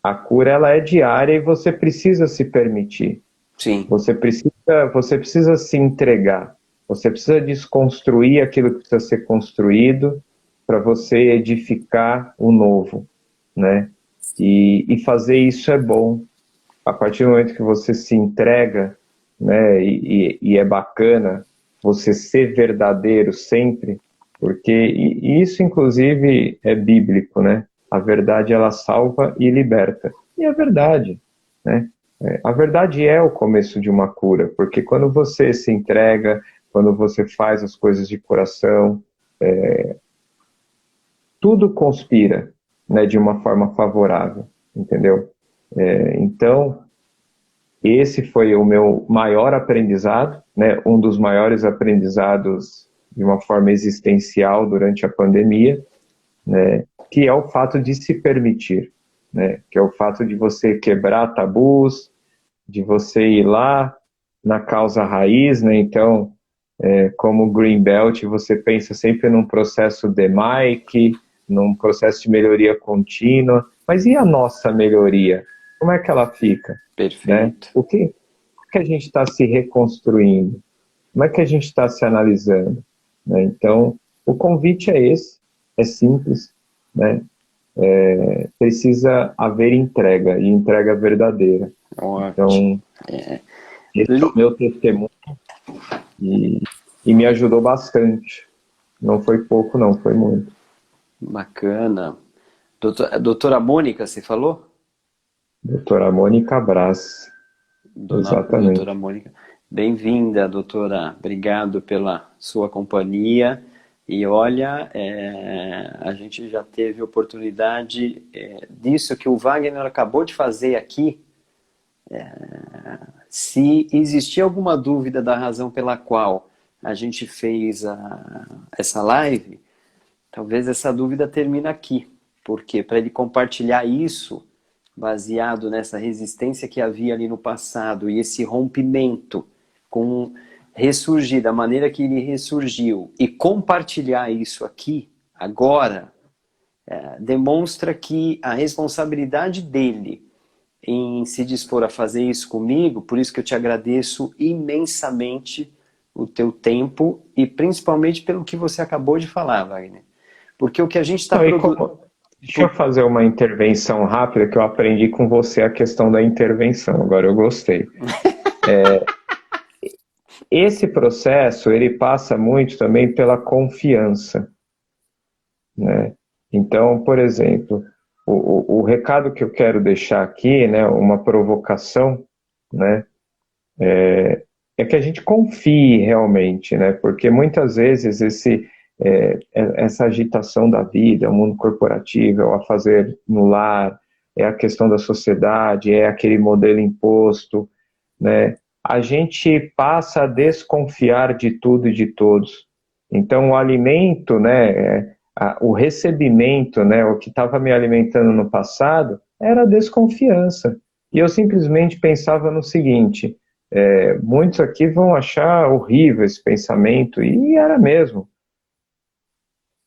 A cura, ela é diária e você precisa se permitir. Sim. Você precisa se entregar. Você precisa desconstruir aquilo que precisa ser construído para você edificar o novo, né? E fazer isso é bom. A partir do momento que você se entrega, né? E é bacana você ser verdadeiro sempre, porque e isso inclusive é bíblico, né? A verdade, ela salva e liberta. E é verdade, né? A verdade é o começo de uma cura, porque quando você se entrega, quando você faz as coisas de coração, tudo conspira, né, de uma forma favorável, entendeu? Então, esse foi o meu maior aprendizado, né, um dos maiores aprendizados de uma forma existencial durante a pandemia, né, que é o fato de se permitir, né, que é o fato de você quebrar tabus, de você ir lá na causa raiz, né? Então, como Green Belt, você pensa sempre num processo de Mike, num processo de melhoria contínua, mas e a nossa melhoria? Como é que ela fica, né? Perfeito. O que a gente está se reconstruindo? Como é que a gente está se analisando, né? Então, o convite é esse, é simples, né? Precisa haver entrega, e entrega verdadeira. Ótimo. Então, esse é o meu testemunho e me ajudou bastante. Não foi pouco, não, foi muito. Bacana. Doutora Mônica, você falou? Doutora Mônica Brás, Doutora exatamente. Mônica. Bem-vinda, doutora. Obrigado pela sua companhia. E olha, a gente já teve oportunidade disso que o Wagner acabou de fazer aqui. Se existir alguma dúvida da razão pela qual a gente fez essa live, talvez essa dúvida termine aqui. Porque para ele compartilhar isso, baseado nessa resistência que havia ali no passado e esse rompimento com ressurgir da maneira que ele ressurgiu e compartilhar isso aqui, agora, demonstra que a responsabilidade dele em se dispor a fazer isso comigo, por isso que eu te agradeço imensamente o teu tempo e principalmente pelo que você acabou de falar, Wagner. Porque o que a gente está Não, produzindo... deixa eu fazer uma intervenção rápida que eu aprendi com você a questão da intervenção. Agora eu gostei. Esse processo, ele passa muito também pela confiança, né? Então, por exemplo, o recado que eu quero deixar aqui, né, uma provocação, né, é que a gente confie realmente, né? Porque muitas vezes essa agitação da vida, o mundo corporativo, é o a fazer no lar, é a questão da sociedade, é aquele modelo imposto, né? A gente passa a desconfiar de tudo e de todos. Então, o alimento, né, o recebimento, né, o que estava me alimentando no passado, era a desconfiança. E eu simplesmente pensava no seguinte: muitos aqui vão achar horrível esse pensamento, e era mesmo.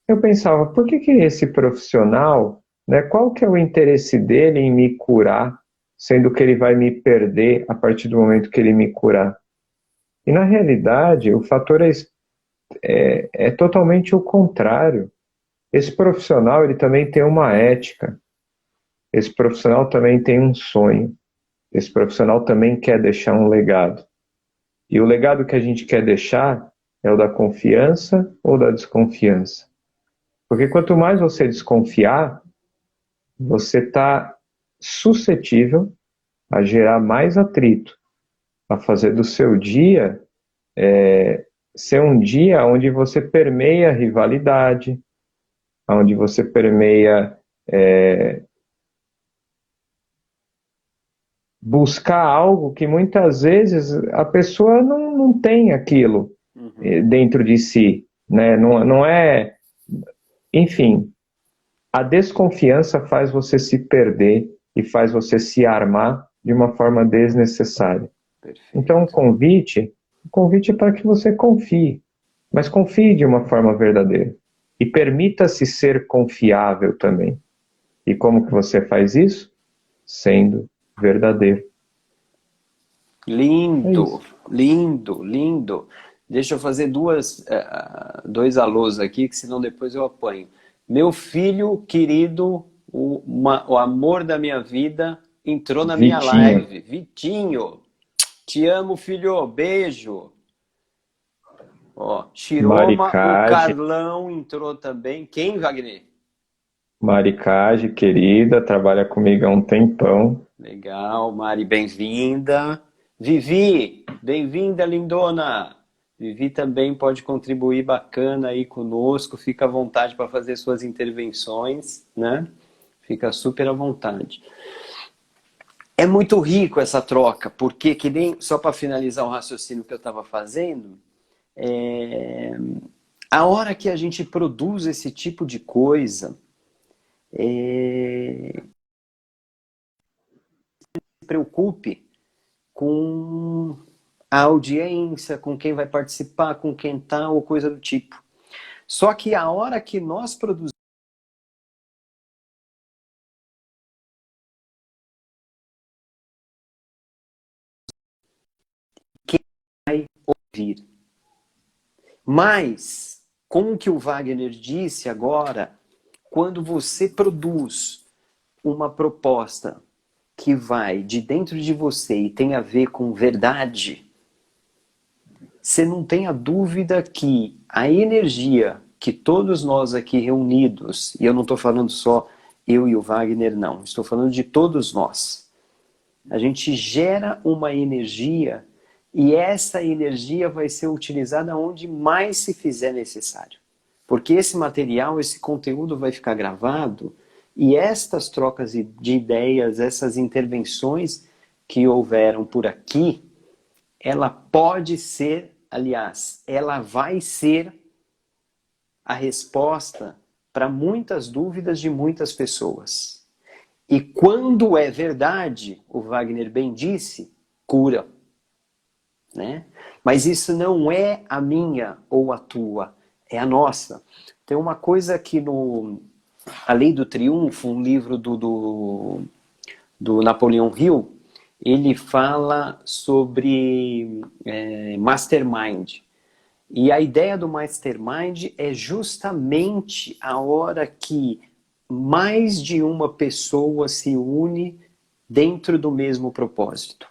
Eu pensava, por que que esse profissional, né, qual que é o interesse dele em me curar, sendo que ele vai me perder a partir do momento que ele me curar? E na realidade, o fator é totalmente o contrário. Esse profissional, ele também tem uma ética. Esse profissional também tem um sonho. Esse profissional também quer deixar um legado. E o legado que a gente quer deixar é o da confiança ou da desconfiança. Porque quanto mais você desconfiar, você está suscetível a gerar mais atrito, a fazer do seu dia ser um dia onde você permeia rivalidade, onde você permeia buscar algo que muitas vezes a pessoa não tem aquilo dentro de si, né? Não é, enfim, a desconfiança faz você se perder e faz você se armar de uma forma desnecessária. Então, Perfeito. o convite é para que você confie, mas confie de uma forma verdadeira e permita-se ser confiável também. E como que você faz isso? Sendo verdadeiro. É Lindo, isso. lindo, lindo. Deixa eu fazer dois alôs aqui, que senão depois eu apanho. Meu filho querido, o amor da minha vida, entrou na minha Vitinho, live. Vitinho, te amo, filho. Beijo. Ó, Shiroma, o Maricage, Carlão entrou também. Quem, Wagner? Maricage, querida, trabalha comigo há um tempão. Legal, Mari, bem-vinda. Vivi, bem-vinda, lindona. Vivi também pode contribuir bacana aí conosco. Fica à vontade para fazer suas intervenções, né? Fica super à vontade. É muito rico essa troca, porque que nem, só para finalizar o raciocínio que eu estava fazendo, é, a hora que a gente produz esse tipo de coisa, se preocupe com a audiência, com quem vai participar, com quem tá, ou coisa do tipo. Só que a hora que nós produzimos, quem vai ouvir? Mas, com o que o Wagner disse agora, quando você produz uma proposta que vai de dentro de você e tem a ver com verdade, você não tem a dúvida que a energia que todos nós aqui reunidos, e eu não estou falando só eu e o Wagner, não, estou falando de todos nós, a gente gera uma energia e essa energia vai ser utilizada onde mais se fizer necessário. Porque esse material, esse conteúdo vai ficar gravado e estas trocas de ideias, essas intervenções que houveram por aqui, ela pode ser, aliás, ela vai ser a resposta para muitas dúvidas de muitas pessoas. E quando é verdade, o Wagner bem disse, cura. Né? Mas isso não é a minha ou a tua, é a nossa. Tem uma coisa que no A Lei do Triunfo, um livro do Napoleão Hill, ele fala sobre mastermind. E a ideia do mastermind é justamente a hora que mais de uma pessoa se une dentro do mesmo propósito.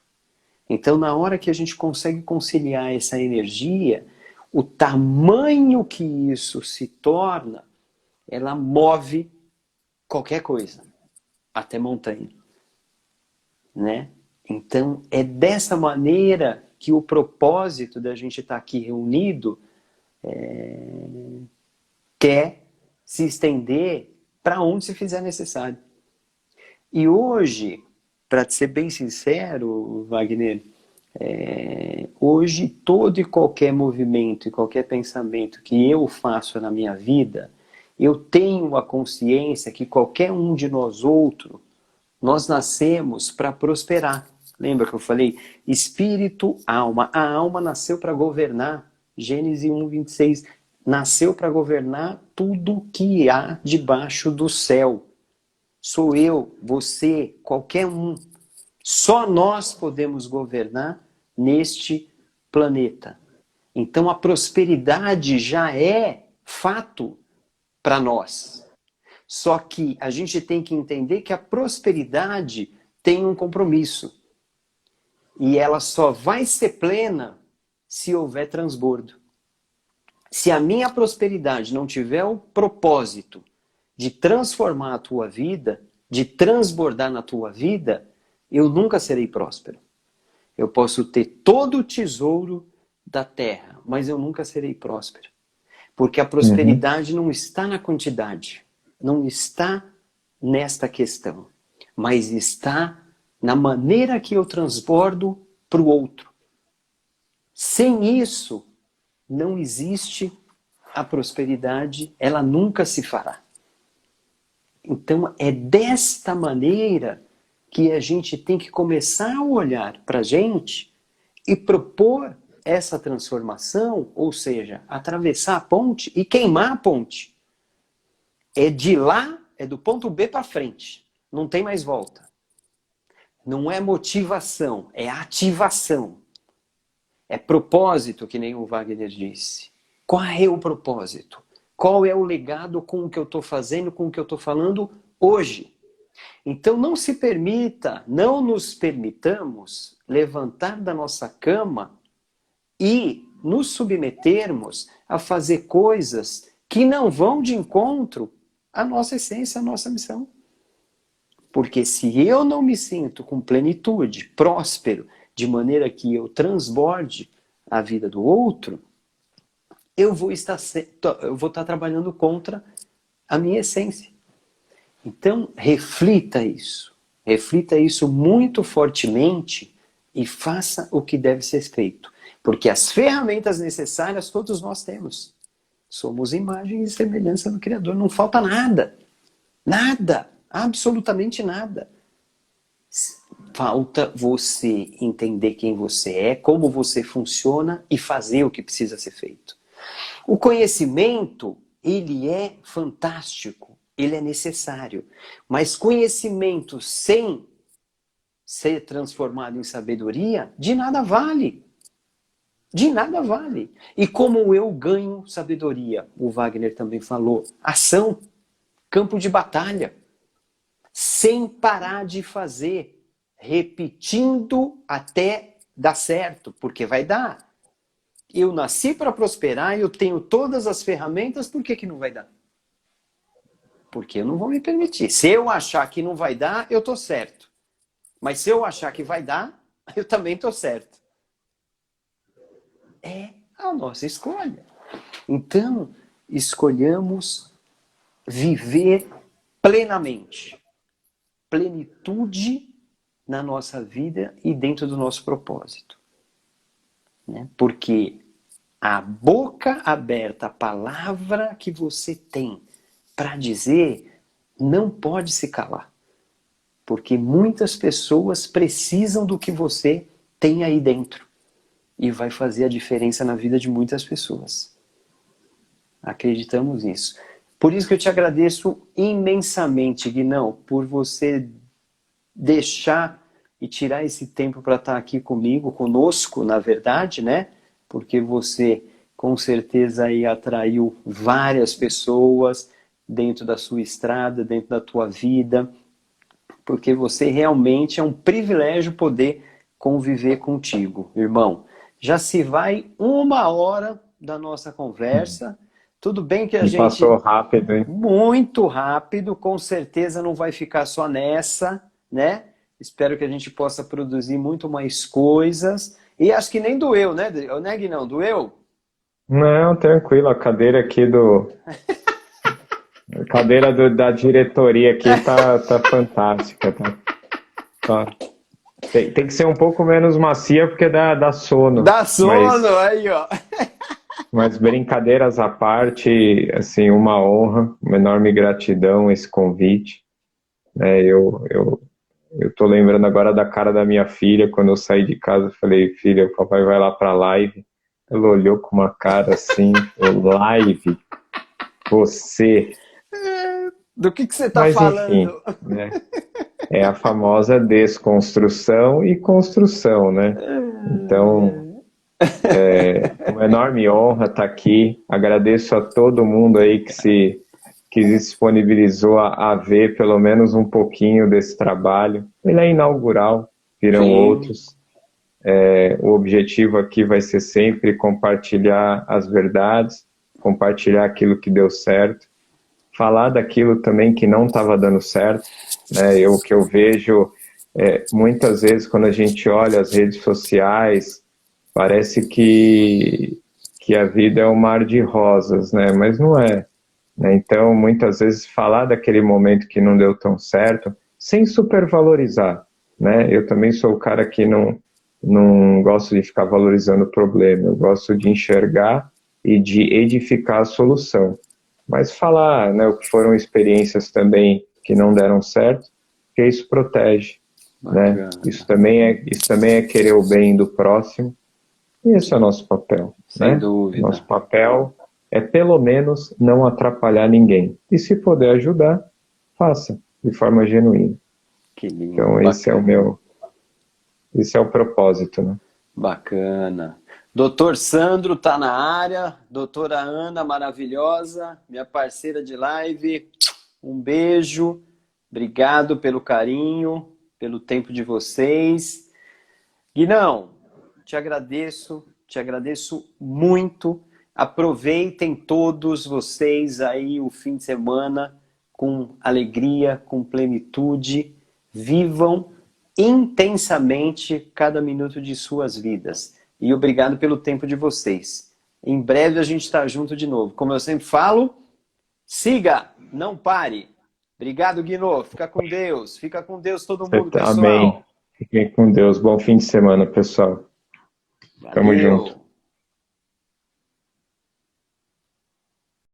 Então, na hora que a gente consegue conciliar essa energia, o tamanho que isso se torna, ela move qualquer coisa, até montanha. Né? Então, é dessa maneira que o propósito da gente estar aqui reunido quer se estender para onde se fizer necessário. E hoje, para ser bem sincero, Wagner, hoje todo e qualquer movimento e qualquer pensamento que eu faço na minha vida, eu tenho a consciência que qualquer um de nós outros, nós nascemos para prosperar. Lembra que eu falei? Espírito, alma. A alma nasceu para governar. Gênesis 1:26. Nasceu para governar tudo que há debaixo do céu. Sou eu, você, qualquer um. Só nós podemos governar neste planeta. Então a prosperidade já é fato para nós. Só que a gente tem que entender que a prosperidade tem um compromisso. E ela só vai ser plena se houver transbordo. Se a minha prosperidade não tiver o propósito de transformar a tua vida, de transbordar na tua vida, eu nunca serei próspero. Eu posso ter todo o tesouro da terra, mas eu nunca serei próspero. Porque a prosperidade não está na quantidade, não está nesta questão, mas está na maneira que eu transbordo para o outro. Sem isso, não existe a prosperidade, ela nunca se fará. Então, é desta maneira que a gente tem que começar a olhar para a gente e propor essa transformação, ou seja, atravessar a ponte e queimar a ponte. É de lá, é do ponto B para frente. Não tem mais volta. Não é motivação, é ativação. É propósito, que nem o Wagner disse. Qual é o propósito? Qual é o legado com o que eu estou fazendo, com o que eu estou falando hoje? Então não se permita, não nos permitamos levantar da nossa cama e nos submetermos a fazer coisas que não vão de encontro à nossa essência, à nossa missão. Porque se eu não me sinto com plenitude, próspero, de maneira que eu transborde a vida do outro, eu vou estar trabalhando contra a minha essência. Então, reflita isso muito fortemente e faça o que deve ser feito. Porque as ferramentas necessárias todos nós temos. Somos imagem e semelhança do Criador. Não falta nada. Nada. Absolutamente nada. Falta você entender quem você é, como você funciona e fazer o que precisa ser feito. O conhecimento, ele é fantástico, ele é necessário. Mas conhecimento sem ser transformado em sabedoria, de nada vale. De nada vale. E como eu ganho sabedoria? O Wagner também falou. Ação, campo de batalha. Sem parar de fazer. Repetindo até dar certo, porque vai dar. eu nasci para prosperar, eu tenho todas as ferramentas, por que não vai dar? Porque eu não vou me permitir. Se eu achar que não vai dar, eu tô certo. Mas se eu achar que vai dar, eu também tô certo. É a nossa escolha. Então, escolhamos viver plenamente. Plenitude na nossa vida e dentro do nosso propósito. Né? Porque a boca aberta, a palavra que você tem para dizer, não pode se calar. Porque muitas pessoas precisam do que você tem aí dentro. E vai fazer a diferença na vida de muitas pessoas. Acreditamos nisso. Por isso que eu te agradeço imensamente, Guinão, por você deixar e tirar esse tempo para estar aqui comigo, conosco, na verdade, né? Porque você, com certeza, aí atraiu várias pessoas dentro da sua estrada, dentro da tua vida, porque você realmente é um privilégio poder conviver contigo, irmão. Já se vai 1 hora da nossa conversa. Tudo bem que a gente... Passou rápido, hein? Muito rápido, com certeza não vai ficar só nessa, né? Espero que a gente possa produzir muito mais coisas. E acho que nem doeu, né, Guinão? Doeu? Não, tranquilo, a cadeira aqui a cadeira da diretoria aqui tá fantástica, tá. Tem que ser um pouco menos macia porque dá sono. Dá sono, aí, ó. Mas brincadeiras à parte, assim, uma honra, uma enorme gratidão esse convite. Eu tô lembrando agora da cara da minha filha, quando eu saí de casa, eu falei, filha, o papai vai lá pra live. Ela olhou com uma cara assim, live, você... Do que você tá falando? Enfim, né? É a famosa desconstrução e construção, né? Então, uma enorme honra estar aqui. Agradeço a todo mundo aí que se disponibilizou a ver pelo menos um pouquinho desse trabalho. Ele é inaugural, virão Sim. outros. O objetivo aqui vai ser sempre compartilhar as verdades, compartilhar aquilo que deu certo, falar daquilo também que não estava dando certo. O que eu vejo muitas vezes quando a gente olha as redes sociais, parece que a vida é um mar de rosas, né? Mas não é. Né? Então, muitas vezes, falar daquele momento que não deu tão certo, sem supervalorizar. Né? Eu também sou o cara que não gosto de ficar valorizando o problema, eu gosto de enxergar e de edificar a solução. Mas falar, né, o que foram experiências também que não deram certo, porque isso protege. Né? Isso também é querer o bem do próximo. E esse é o nosso papel. Sem dúvida. Nosso papel é, pelo menos, não atrapalhar ninguém. E se puder ajudar, faça, de forma genuína. Que lindo. Então, esse é o propósito. Né? Bacana. Doutor Sandro tá na área, doutora Ana, maravilhosa, minha parceira de live, um beijo, obrigado pelo carinho, pelo tempo de vocês. Guinão, te agradeço muito. Aproveitem todos vocês aí o fim de semana com alegria, com plenitude, vivam intensamente cada minuto de suas vidas. E obrigado pelo tempo de vocês. Em breve a gente está junto de novo. Como eu sempre falo, siga, não pare. Obrigado, Guino. Fica com Deus. Fica com Deus todo mundo, pessoal. Amém. Fiquem com Deus. Bom fim de semana, pessoal. Valeu. Tamo junto.